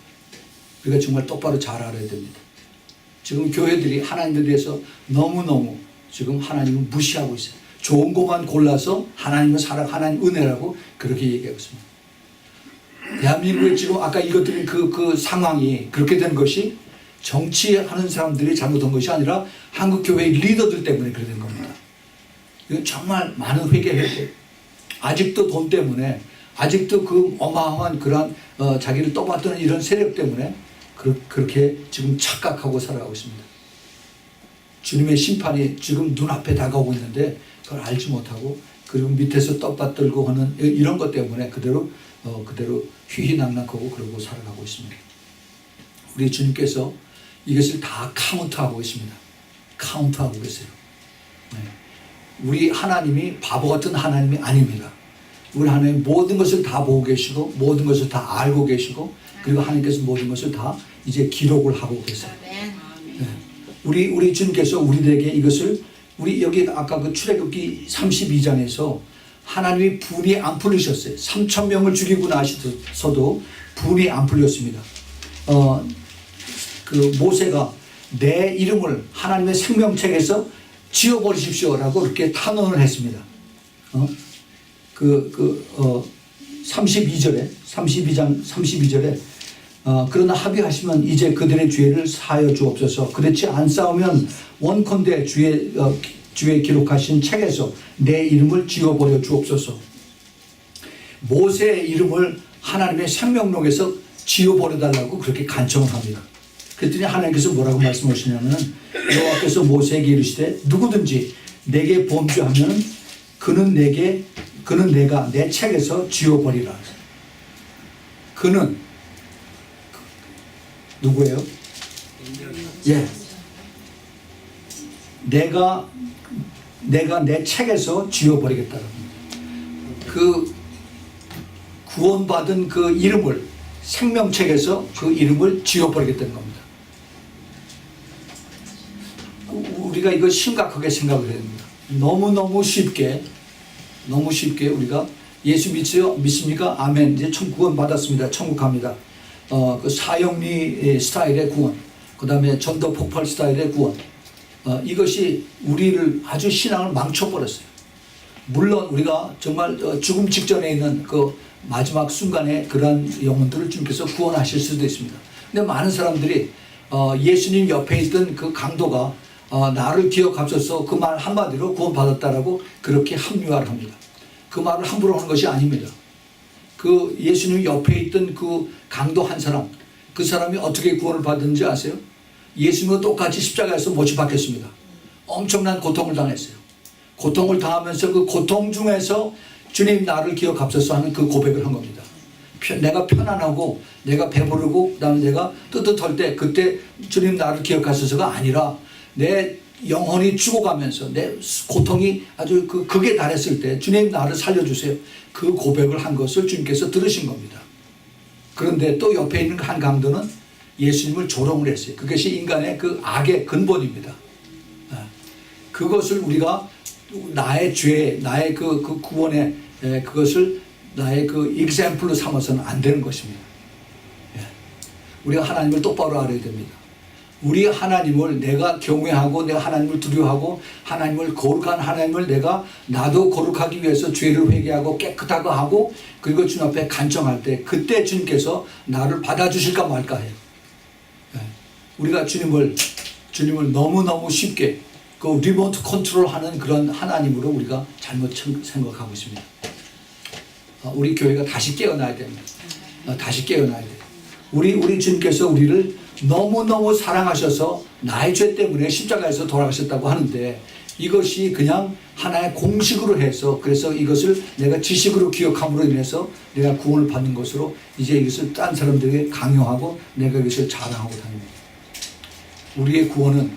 A: 우리가 정말 똑바로 잘 알아야 됩니다. 지금 교회들이 하나님에 대해서 너무너무 지금 하나님을 무시하고 있어요. 좋은 것만 골라서 하나님은 사랑, 하나님 은혜라고 그렇게 얘기하고 있습니다. 대한민국에 지금 아까 읽었던 그 상황이 그렇게 된 것이 정치하는 사람들이 잘못한 것이 아니라 한국교회의 리더들 때문에 그렇게 된 겁니다. 이건 정말 많은 회개해야 돼요. 아직도 돈 때문에, 아직도 그 어마어마한 그런 자기를 떠받드는 이런 세력 때문에 그렇게 지금 착각하고 살아가고 있습니다. 주님의 심판이 지금 눈앞에 다가오고 있는데 그걸 알지 못하고, 그리고 밑에서 떡받들고 하는 이런 것 때문에 그대로 휘휘낙낙하고 그러고 살아가고 있습니다. 우리 주님께서 이것을 다 카운트하고 있습니다. 카운트하고 계세요. 네. 우리 하나님이 바보 같은 하나님이 아닙니다. 우리 하나님 모든 것을 다 보고 계시고 모든 것을 다 알고 계시고, 그리고 하나님께서 모든 것을 다 이제 기록을 하고 계세요. 네. 우리 주님께서 우리들에게 이것을, 우리 여기 아까 그 출애굽기 32장에서 하나님이 분이 안 풀리셨어요. 3,000명을 죽이고 나셔도 분이 안 풀렸습니다. 그 모세가 내 이름을 하나님의 생명책에서 지워버리십시오라고 그렇게 탄원을 했습니다. 32장 32절에 그러나 합의하시면 이제 그들의 죄를 사하여 주옵소서. 그렇지 않사오면 원컨대 주의 기록하신 책에서 내 이름을 지워버려 주옵소서. 모세의 이름을 하나님의 생명록에서 지워버려달라고 그렇게 간청을 합니다. 그랬더니 하나님께서 뭐라고 말씀하시냐면, 여호와께서 모세에게 이르시되 누구든지 내게 범죄하면 그는 내가 내 책에서 지워버리라. 그는 누구예요? 예. 내가 내 책에서 지워버리겠다는 겁니다. 그 구원받은 그 이름을, 생명책에서 그 이름을 지워버리겠다는 겁니다. 우리가 이거 심각하게 생각을 해야 됩니다. 너무 쉽게 우리가 예수 믿습니까? 아멘. 이제 구원 받았습니다. 천국 갑니다. 그 사형리 스타일의 구원, 그 다음에 전도 폭발 스타일의 구원, 이것이 우리를 아주 신앙을 망쳐버렸어요. 물론 우리가 정말 죽음 직전에 있는 그 마지막 순간에 그러한 영혼들을 주님께서 구원하실 수도 있습니다. 근데 많은 사람들이 예수님 옆에 있던 그 강도가 나를 기억하소서 그 말 한마디로 구원받았다라고 그렇게 합리화를 합니다. 그 말을 함부로 하는 것이 아닙니다. 그 예수님 옆에 있던 그 강도 한 사람, 그 사람이 어떻게 구원을 받았는지 아세요? 예수님과 똑같이 십자가에서 못이 박혔습니다. 엄청난 고통을 당했어요. 고통을 당하면서 그 고통 중에서 주님 나를 기억하소서 하는 그 고백을 한 겁니다. 내가 편안하고 내가 배부르고 그다음에 내가 뜨뜻할 때 그때 주님 나를 기억하소서가 아니라 내 영혼이 죽어가면서 내 고통이 아주 극에 달했을 때 주님 나를 살려주세요. 그 고백을 한 것을 주님께서 들으신 겁니다. 그런데 또 옆에 있는 한 강도는 예수님을 조롱을 했어요. 그것이 인간의 그 악의 근본입니다. 그것을 우리가 나의 죄, 나의 그 구원의 그것을 나의 그 example로 삼아서는 안 되는 것입니다. 우리가 하나님을 똑바로 알아야 됩니다. 우리 하나님을 내가 경외하고 내가 하나님을 두려워하고 하나님을 거룩한 하나님을 나도 거룩하기 위해서 죄를 회개하고 깨끗하고 하고 그리고 주님 앞에 간청할 때 그때 주님께서 나를 받아주실까 말까 해요. 우리가 주님을 너무너무 쉽게 그 리모트 컨트롤하는 그런 하나님으로 우리가 잘못 생각하고 있습니다. 우리 교회가 다시 깨어나야 됩니다. 다시 깨어나야 돼요. 우리 주님께서 우리를 너무너무 사랑하셔서 나의 죄 때문에 십자가에서 돌아가셨다고 하는데 이것이 그냥 하나의 공식으로 해서 그래서 이것을 내가 지식으로 기억함으로 인해서 내가 구원을 받는 것으로 이제 이것을 딴 사람들에게 강요하고 내가 이것을 자랑하고 다닙니다. 우리의 구원은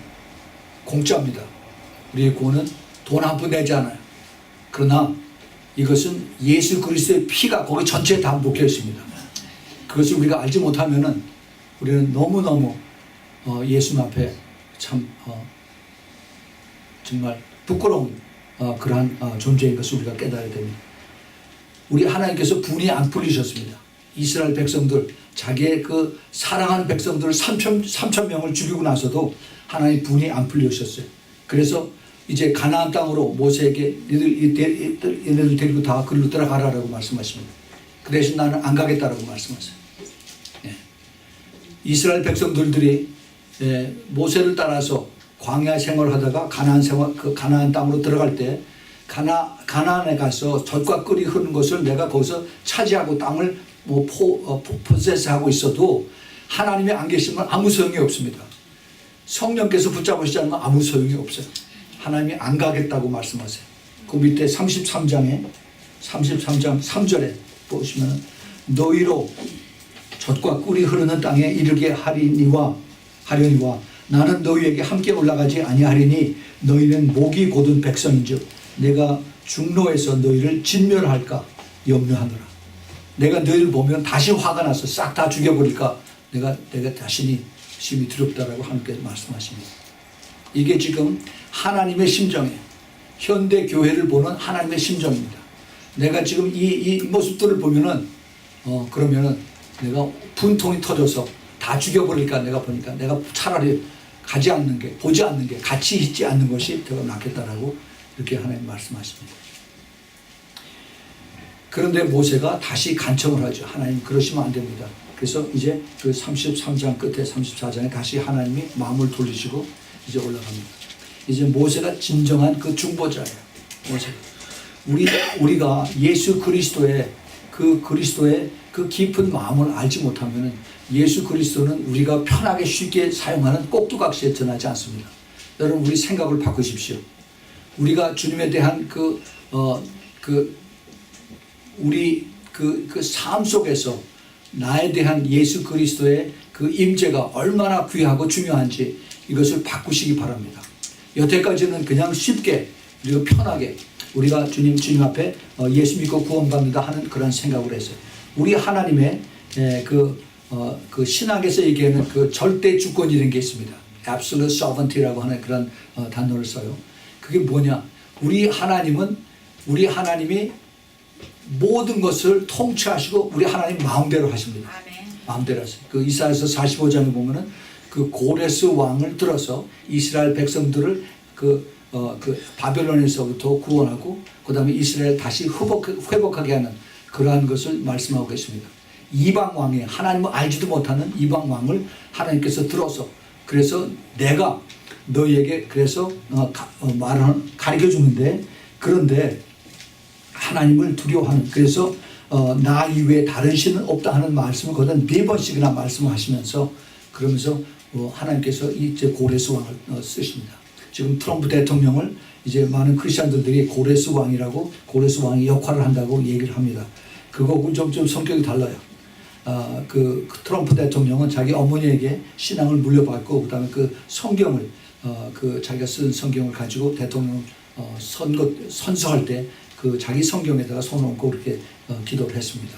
A: 공짜입니다. 우리의 구원은 돈 한 푼 내지 않아요. 그러나 이것은 예수 그리스도의 피가 거기 전체에 다 묶여 있습니다. 그것을 우리가 알지 못하면은 우리는 너무너무 예수님 앞에 참 정말 부끄러운 그러한 존재인 것을 우리가 깨달아야 됩니다. 우리 하나님께서 분이 안 풀리셨습니다. 이스라엘 백성들, 자기의 그 사랑하는 백성들을 3,000명을 죽이고 나서도 하나님 분이 안 풀리셨어요. 그래서 이제 가나안 땅으로 모세에게 얘네들 데리고 다 그리로 들어가라라고 말씀하십니다. 그 대신 나는 안 가겠다라고 말씀하세요. 예. 이스라엘 백성들이 모세를 따라서 광야 생활하다가 가나안 땅으로 들어갈 때 가나안에 가서 젖과 꿀이 흐르는 것을 내가 거기서 차지하고 땅을 포세스하고 있어도 하나님이 안 계시면 아무 소용이 없습니다. 성령께서 붙잡으시지 않으면 아무 소용이 없어요. 하나님이 안 가겠다고 말씀하세요. 그 밑에 33장 3절에 보시면 너희로 젖과 꿀이 흐르는 땅에 이르게 하려니와 나는 너희에게 함께 올라가지 아니하리니 너희는 목이 곧은 백성인즉 내가 중로에서 너희를 진멸할까 염려하노라. 내가 너희를 보면 다시 화가 나서 싹 다 죽여버릴까 내가 자신이 심히 두렵다라고 하나님께서 말씀하십니다. 이게 지금 하나님의 심정이에요. 현대 교회를 보는 하나님의 심정입니다. 내가 지금 이 모습들을 보면은 그러면은 내가 분통이 터져서 다 죽여버릴까 내가 보니까 내가 차라리 가지 않는 게, 보지 않는 게, 같이 있지 않는 것이 더 낫겠다라고 이렇게 하나님 말씀하십니다. 그런데 모세가 다시 간청을 하죠. 하나님 그러시면 안 됩니다. 그래서 이제 그 33장 끝에 34장에 다시 하나님이 마음을 돌리시고 이제 올라갑니다. 이제 모세가 진정한 그 중보자예요. 모세가. 우리가 예수 그리스도의 그 깊은 마음을 알지 못하면 예수 그리스도는 우리가 편하게 쉽게 사용하는 꼭두각시에 전하지 않습니다. 여러분 우리 생각을 바꾸십시오. 우리가 주님에 대한 우리 삶 속에서 나에 대한 예수 그리스도의 그 임재가 얼마나 귀하고 중요한지 이것을 바꾸시기 바랍니다. 여태까지는 그냥 쉽게 그리고 편하게 우리가 주님 앞에 예수 믿고 구원받는다 하는 그런 생각을 했어요. 우리 하나님의 그 신학에서 얘기하는 그 절대 주권이라는 게 있습니다. Absolute sovereignty라고 하는 그런 단어를 써요. 그게 뭐냐? 우리 하나님이 모든 것을 통치하시고 우리 하나님 마음대로 하십니다. 마음대로 하세요. 그 이사야서 45장에 보면은 그 고레스 왕을 들어서 이스라엘 백성들을 그 바벨론에서부터 구원하고 그 다음에 이스라엘 다시 회복하게 하는 그러한 것을 말씀하고 계십니다. 이방 왕이 하나님을 알지도 못하는 이방 왕을 하나님께서 들어서 그래서 내가 너희에게 그래서 말을 가르쳐 주는데 그런데 하나님을 두려워하는 그래서 나 이외에 다른 신은 없다 하는 말씀을 거기다 4번씩이나 말씀하시면서 그러면서 하나님께서 이제 고레스 왕을 쓰십니다. 지금 트럼프 대통령을 이제 많은 크리스천들이 고레스 왕이라고 고레스 왕이 역할을 한다고 얘기를 합니다. 그거하고 좀 성격이 달라요. 그 트럼프 대통령은 자기 어머니에게 신앙을 물려받고 그다음에 그 성경을 그 자기가 쓴 성경을 가지고 대통령 선서할 때 그 자기 성경에다가 손 얹고 그렇게 기도를 했습니다.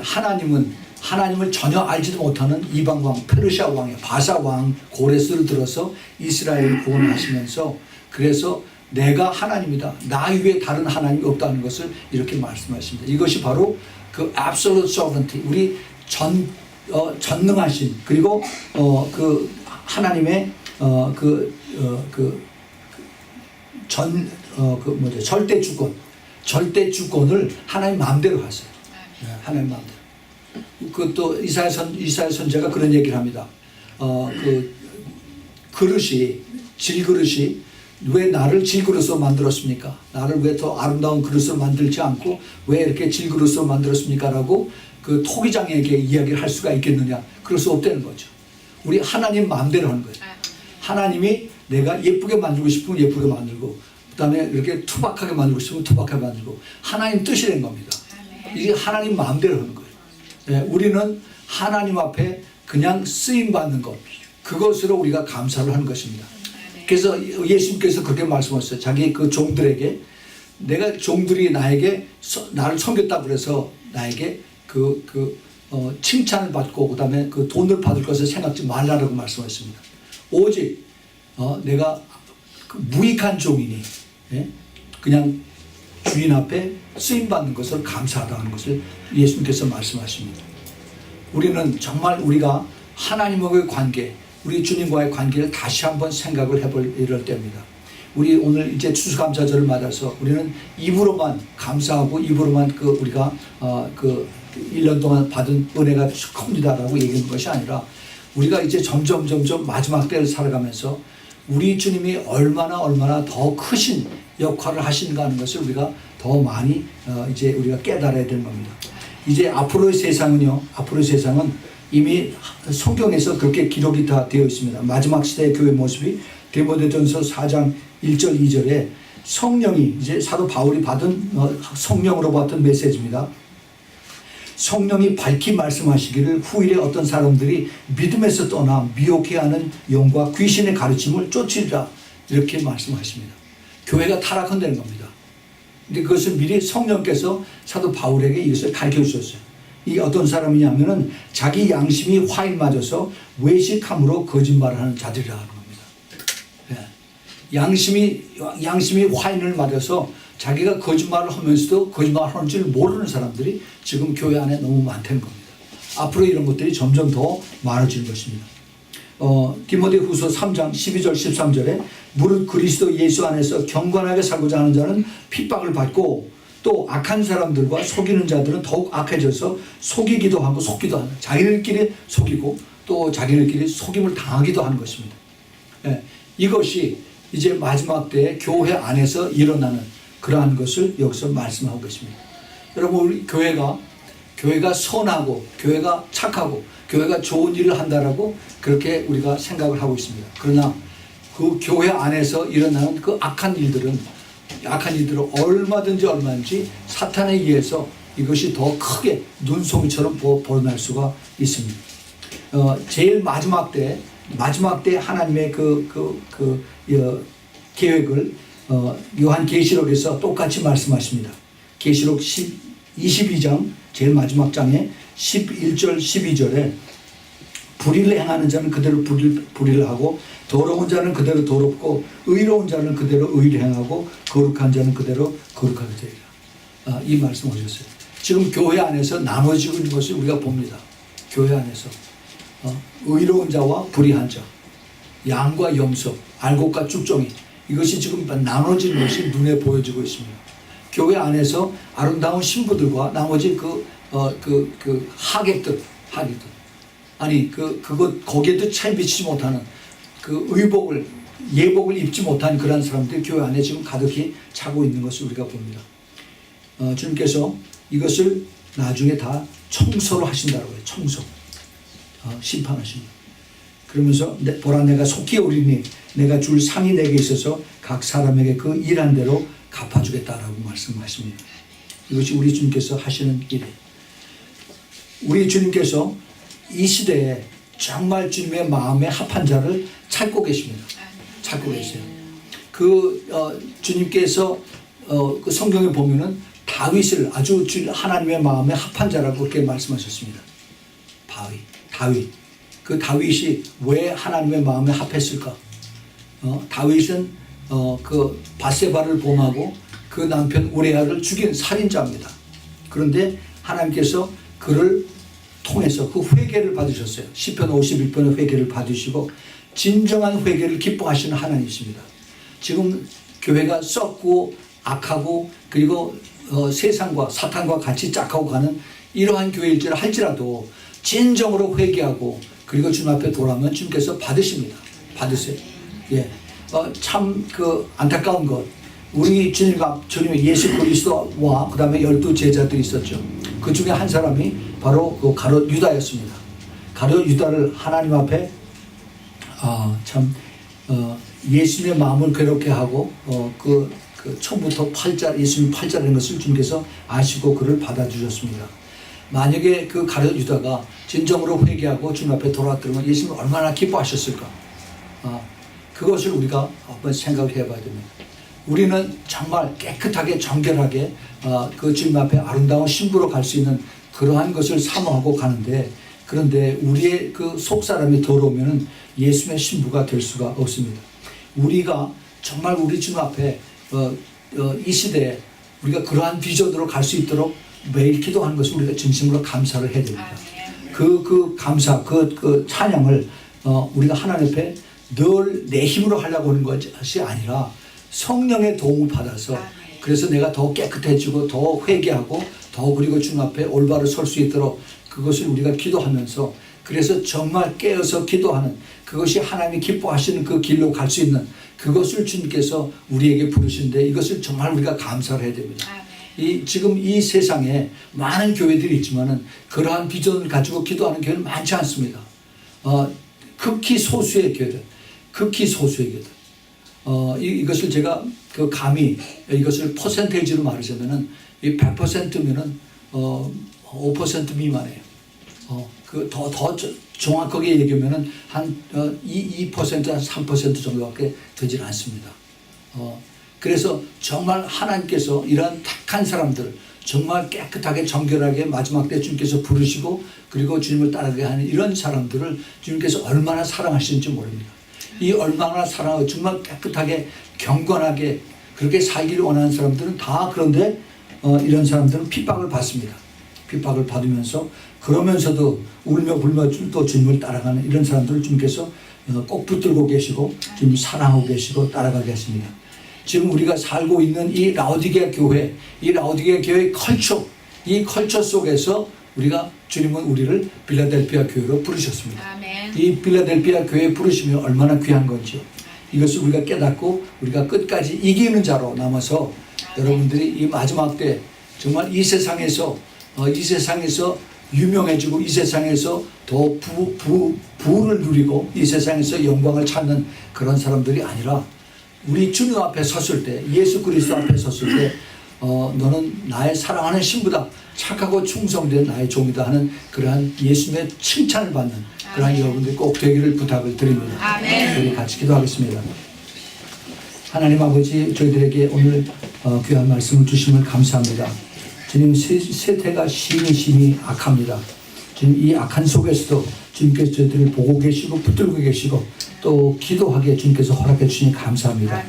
A: 하나님을 전혀 알지도 못하는 이방 왕, 페르시아 왕의 바사 왕 고레스를 들어서 이스라엘을 구원하시면서 그래서 내가 하나님이다. 나 이외에 다른 하나님이 없다는 것을 이렇게 말씀하십니다. 이것이 바로 그 absolute sovereignty, 우리 전능하신 그리고 그 하나님의 절대 주권을 하나님 마음대로 하세요. 하나님 마음대로. 그 또 이사야 선지자가 그런 얘기를 합니다. 그 질그릇이 왜 나를 질그릇으로 만들었습니까? 나를 왜 더 아름다운 그릇으로 만들지 않고 왜 이렇게 질그릇으로 만들었습니까? 라고 그 토기장에게 이야기를 할 수가 있겠느냐? 그럴 수 없다는 거죠. 우리 하나님 마음대로 하는 거예요. 하나님이 내가 예쁘게 만들고 싶으면 예쁘게 만들고 그 다음에 이렇게 투박하게 만들고 싶으면 투박하게 만들고 하나님 뜻이라는 겁니다. 이게 하나님 마음대로 하는 거예요. 우리는 하나님 앞에 그냥 쓰임받는 것 그것으로 우리가 감사를 하는 것입니다. 그래서 예수님께서 그렇게 말씀하셨어요. 자기 그 종들에게 내가 종들이 나를 섬겼다고 그래서 나에게 칭찬을 받고 그 다음에 그 돈을 받을 것을 생각지 말라라고 말씀하셨습니다. 오직 내가 무익한 종이니 그냥 주인 앞에 쓰임받는 것을 감사하다는 것을 예수님께서 말씀하십니다. 우리는 정말 우리가 하나님과의 관계 우리 주님과의 관계를 다시 한번 생각을 해볼 이럴 때입니다. 우리 오늘 이제 추수감사절을 맞아서 우리는 입으로만 감사하고 입으로만 우리가 그 1년 동안 받은 은혜가 큽니다라고 얘기하는 것이 아니라 우리가 이제 점점 마지막 때를 살아가면서 우리 주님이 얼마나 더 크신 역할을 하시는가 하는 것을 우리가 더 많이 이제 우리가 깨달아야 되는 겁니다. 이제 앞으로의 세상은 이미 성경에서 그렇게 기록이 다 되어 있습니다. 마지막 시대의 교회 모습이 디모데전서 4장 1절 2절에 성령이 이제 사도 바울이 받은 성령으로 받은 메시지입니다. 성령이 밝히 말씀하시기를 후일에 어떤 사람들이 믿음에서 떠나 미혹해하는 영과 귀신의 가르침을 쫓으리라 이렇게 말씀하십니다. 교회가 타락한다는 겁니다. 근데 그것을 미리 성령께서 사도 바울에게 이것을 가르쳐 주셨어요. 이 어떤 사람이냐면은 자기 양심이 화인 맞아서 외식함으로 거짓말하는 자들이라는 겁니다. 예. 양심이 화인을 맞아서 자기가 거짓말을 하면서도 거짓말하는 줄 모르는 사람들이 지금 교회 안에 너무 많다는 겁니다. 앞으로 이런 것들이 점점 더 많아질 것입니다. 디모데후서 3장 12절 13절에 무릇 그리스도 예수 안에서 경건하게 살고자 하는 자는 핍박을 받고 또 악한 사람들과 속이는 자들은 더욱 악해져서 속이기도 하고 속기도 하는, 자기들끼리 속이고 또 자기들끼리 속임을 당하기도 하는 것입니다. 예, 이것이 이제 마지막 때에 교회 안에서 일어나는 그러한 것을 여기서 말씀하고 있습니다. 여러분, 우리 교회가 선하고 교회가 착하고 교회가 좋은 일을 한다라고 그렇게 우리가 생각을 하고 있습니다. 그러나 그 교회 안에서 일어나는 그 악한 일들은 얼마든지 사탄에 의해서 이것이 더 크게 눈송이처럼 보여날 수가 있습니다. 제일 마지막 때 하나님의 계획을 요한계시록에서 똑같이 말씀하십니다. 계시록 22장 제일 마지막 장에 11절 12절에 불의를 행하는 자는 그대로 불의를 하고 더러운 자는 그대로 더럽고 의로운 자는 그대로 의를 행하고 거룩한 자는 그대로 거룩하게 되리라. 이 말씀 오셨어요. 지금 교회 안에서 나눠지고 있는 것을 우리가 봅니다. 교회 안에서 의로운 자와 불의한 자, 양과 염소, 알곡과 쭉정이, 이것이 지금 나눠지는 것이 눈에 보여지고 있습니다. 교회 안에서 아름다운 신부들과 나머지 하객들 아니 거기에도 차이 미치지 못하는 예복을 입지 못한 그런 사람들이 교회 안에 지금 가득히 차고 있는 것을 우리가 봅니다. 주님께서 이것을 나중에 다 청소로 하신다고 해요. 청소. 심판하십니다. 그러면서 보라 내가 속히 오리니 내가 줄 상이 내게 있어서 각 사람에게 그 일한 대로 갚아주겠다라고 말씀하십니다. 이것이 우리 주님께서 하시는 일이에요. 우리 주님께서 이 시대에 정말 주님의 마음에 합한 자를 찾고 계십니다. 찾고 계세요. 주님께서 그 성경에 보면은 다윗을 아주 하나님의 마음에 합한 자라고 그렇게 말씀하셨습니다. 다윗. 그 다윗이 왜 하나님의 마음에 합했을까? 다윗은 그 바세바를 범하고 그 남편 우레아를 죽인 살인자입니다. 그런데 하나님께서 그를 통해서 그 회개를 받으셨어요. 시편 51편의 회개를 받으시고 진정한 회개를 기뻐하시는 하나님이십니다. 지금 교회가 썩고 악하고 그리고 세상과 사탄과 같이 짝하고 가는 이러한 교회일지라 할지라도 진정으로 회개하고 그리고 주님 앞에 돌아오면 주님께서 받으십니다. 받으세요. 예. 참 안타까운 것, 우리 주님 예수 그리스도와 그 다음에 12 제자들이 있었죠. 그 중에 한 사람이 바로 그 가룟 유다였습니다. 가룟 유다를 하나님 앞에 예수님의 마음을 괴롭게 하고 처음부터 예수님 팔자라는 것을 주님께서 아시고 그를 받아주셨습니다. 만약에 그 가룟 유다가 진정으로 회개하고 주님 앞에 돌아왔더면 예수님은 얼마나 기뻐하셨을까? 그것을 우리가 한번 생각을 해봐야 됩니다. 우리는 정말 깨끗하게 정결하게 그 주님 앞에 아름다운 신부로 갈 수 있는 그러한 것을 사모하고 가는데, 그런데 우리의 그 속사람이 더러우면 예수님의 신부가 될 수가 없습니다. 우리가 정말 우리 주님 앞에 이 시대에 우리가 그러한 비전으로 갈 수 있도록 매일 기도하는 것을 우리가 진심으로 감사를 해야 됩니다. 그 감사, 그 찬양을 우리가 하나님 앞에 늘 내 힘으로 하려고 하는 것이 아니라 성령의 도움을 받아서 그래서 내가 더 깨끗해지고 더 회개하고 더 그리고 주님 앞에 올바로 설 수 있도록 그것을 우리가 기도하면서 그래서 정말 깨어서 기도하는 그것이 하나님이 기뻐하시는 그 길로 갈 수 있는 그것을 주님께서 우리에게 부르시는데 이것을 정말 우리가 감사를 해야 됩니다. 지금 이 세상에 많은 교회들이 있지만은 그러한 비전을 가지고 기도하는 교회는 많지 않습니다. 극히 소수의 교회들, 극히 소수의 교회들. 이것을 제가 그 감히 이것을 퍼센테이지로 말하자면은 이 100%면은 5% 미만이에요. 더 정확하게 얘기하면은 한 2%, 한 3% 정도밖에 되질 않습니다. 그래서 정말 하나님께서 이런 택한 사람들 정말 깨끗하게 정결하게 마지막 때 주님께서 부르시고 그리고 주님을 따르게 하는 이런 사람들을 주님께서 얼마나 사랑하시는지 모릅니다. 이 얼마나 사랑하고 정말 깨끗하게 경건하게 그렇게 살기를 원하는 사람들은 다 그런데 이런 사람들은 핍박을 받습니다. 핍박을 받으면서 그러면서도 울며 불며 또 주님을 따라가는 이런 사람들을 주님께서 꼭 붙들고 계시고 지금 사랑하고 계시고 따라가게 하십니다. 지금 우리가 살고 있는 이 라오디게아 교회, 이 라오디게아 교회의 컬처, 이 컬처 속에서 우리가 주님은 우리를 빌라델피아 교회로 부르셨습니다. 아멘. 이 빌라델피아 교회에 부르시면 얼마나 귀한 건지 이것을 우리가 깨닫고 우리가 끝까지 이기는 자로 남아서 여러분들이 이 마지막 때 정말 이 세상에서 유명해지고 이 세상에서 더 부를 누리고 이 세상에서 영광을 찾는 그런 사람들이 아니라 우리 주님 앞에 섰을 때 예수 그리스도 앞에 섰을 때 너는 나의 사랑하는 신부다 착하고 충성된 나의 종이다 하는 그러한 예수님의 칭찬을 받는 그러한 여러분들이 꼭 되기를 부탁을 드립니다. 아멘. 우리 같이 기도하겠습니다. 하나님 아버지 저희들에게 오늘 귀한 말씀을 주심을 감사합니다. 주님 세태가 심히 악합니다. 주님 이 악한 속에서도 주님께서 저희들을 보고 계시고 붙들고 계시고 또 기도하게 주님께서 허락해 주시니 감사합니다.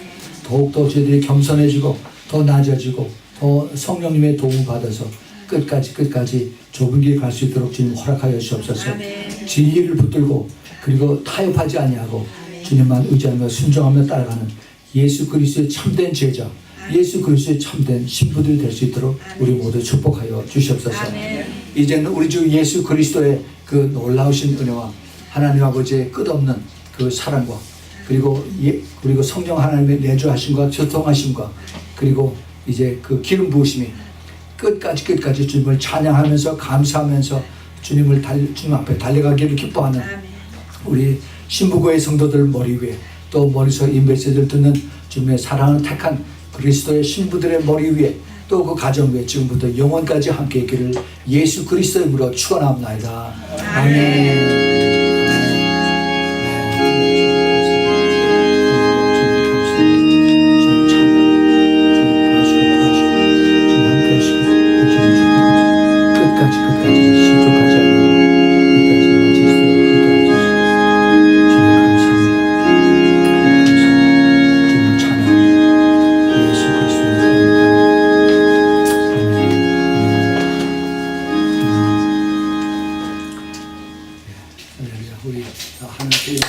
A: 더욱더 저희들이 겸손해지고 더 낮아지고 더 성령님의 도움을 받아서 끝까지 좁은 길 갈 수 있도록 주님 허락하여 주옵소서. 진리를 붙들고 그리고 타협하지 아니하고 주님만 의지하며 순종하며 따라가는 예수 그리스도의 참된 제자 예수 그리스도의 참된 신부들이 될 수 있도록 우리 모두 축복하여 주시옵소서. 이제는 우리 주 예수 그리스도의 그 놀라우신 은혜와 하나님 아버지의 끝없는 그 사랑과 그리고 성령 하나님의 내주하심과 교통하심과 그리고 이제 그 기름 부으심이 끝까지 주님을 찬양하면서 감사하면서 주님 앞에 달려가기를 기뻐하는 우리 신부교회 성도들 머리 위에 또 머리서 이 메시지를 듣는 주님의 사랑을 택한 그리스도의 신부들의 머리 위에 또 그 가정 위에 지금부터 영원까지 함께 있기를 예수 그리스도의 이름으로 축원합니다. 아멘. 우리 하나님께